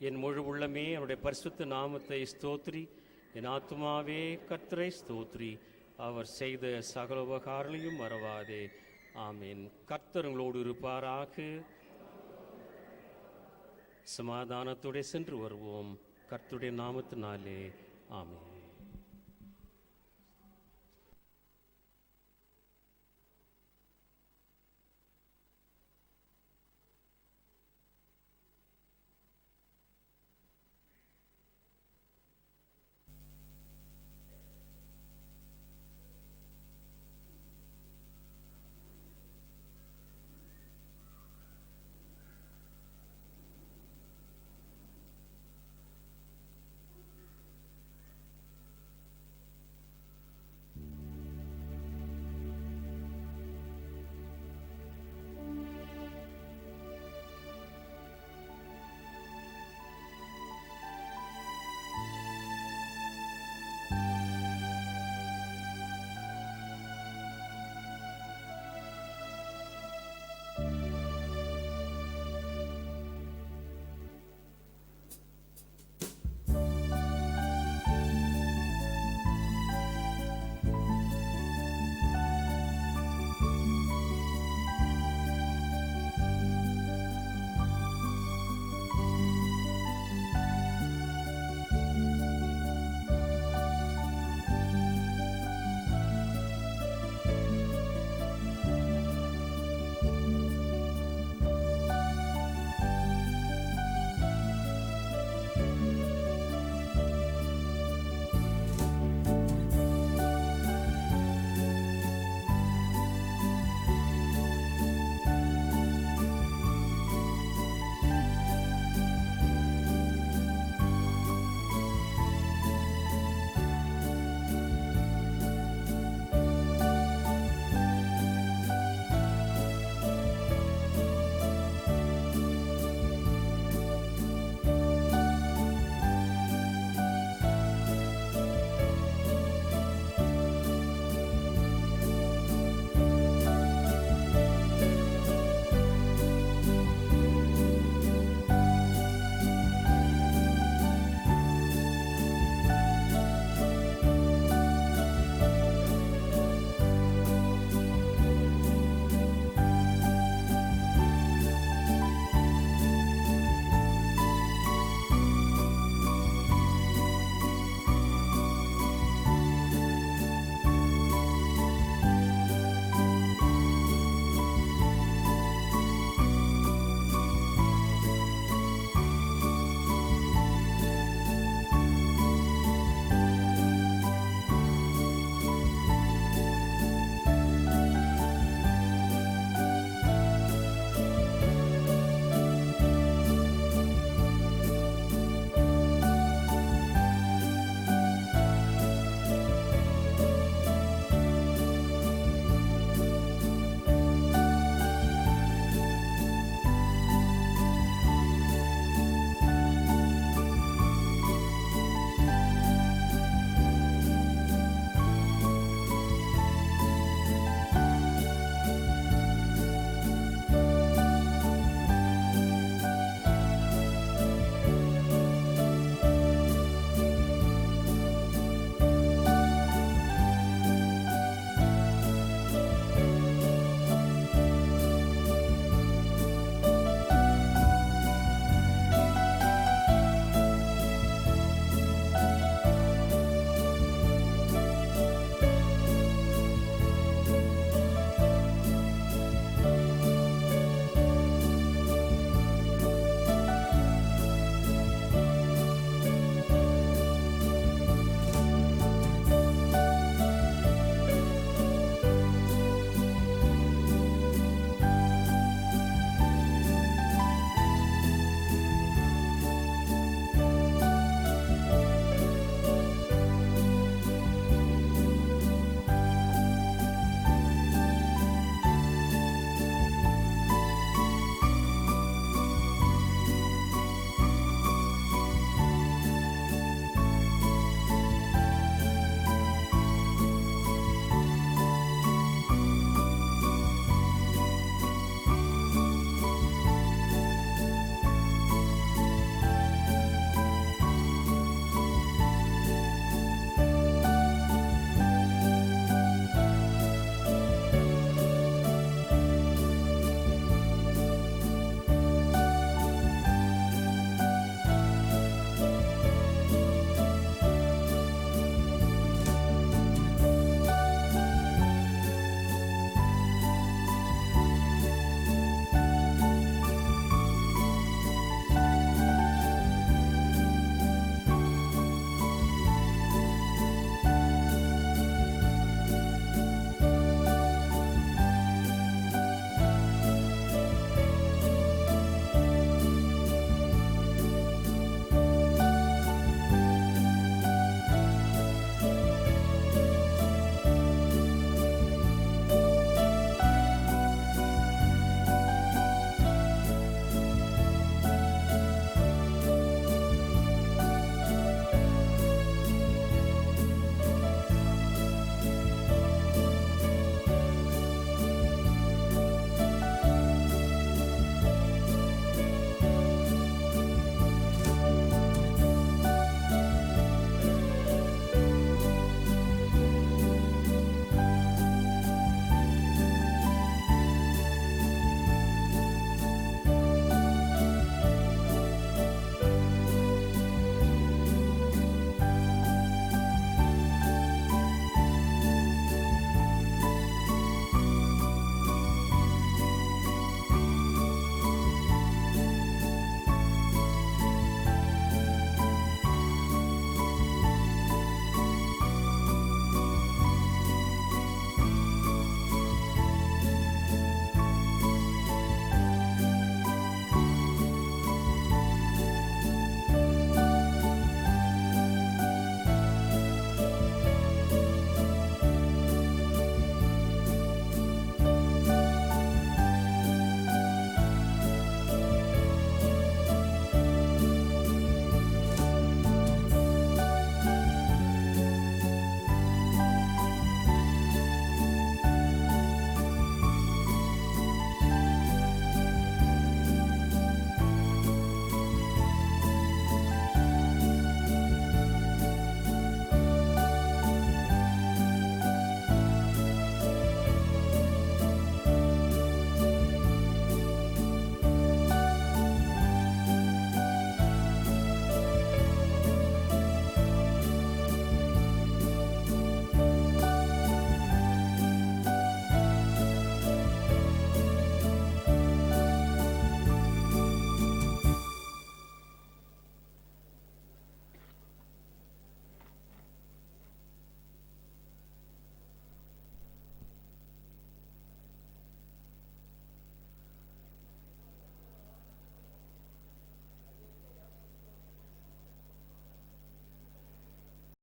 என் முழு உள்ளமே அவருடைய பரிசுத்த நாமத்தை ஸ்தோத்ரி. என் ஆத்துமாவே கர்த்தரை ஸ்தோத்ரி, அவர் செய்த சகல உபகாரங்களையும் மறவாதே. ஆமீன். கர்த்தர் உங்களோடு இருப்பாராக. சமாதானத்தோടെ சென்று வருவோம். கர்த்தருடைய நாமத்தினாலே ஆமென்.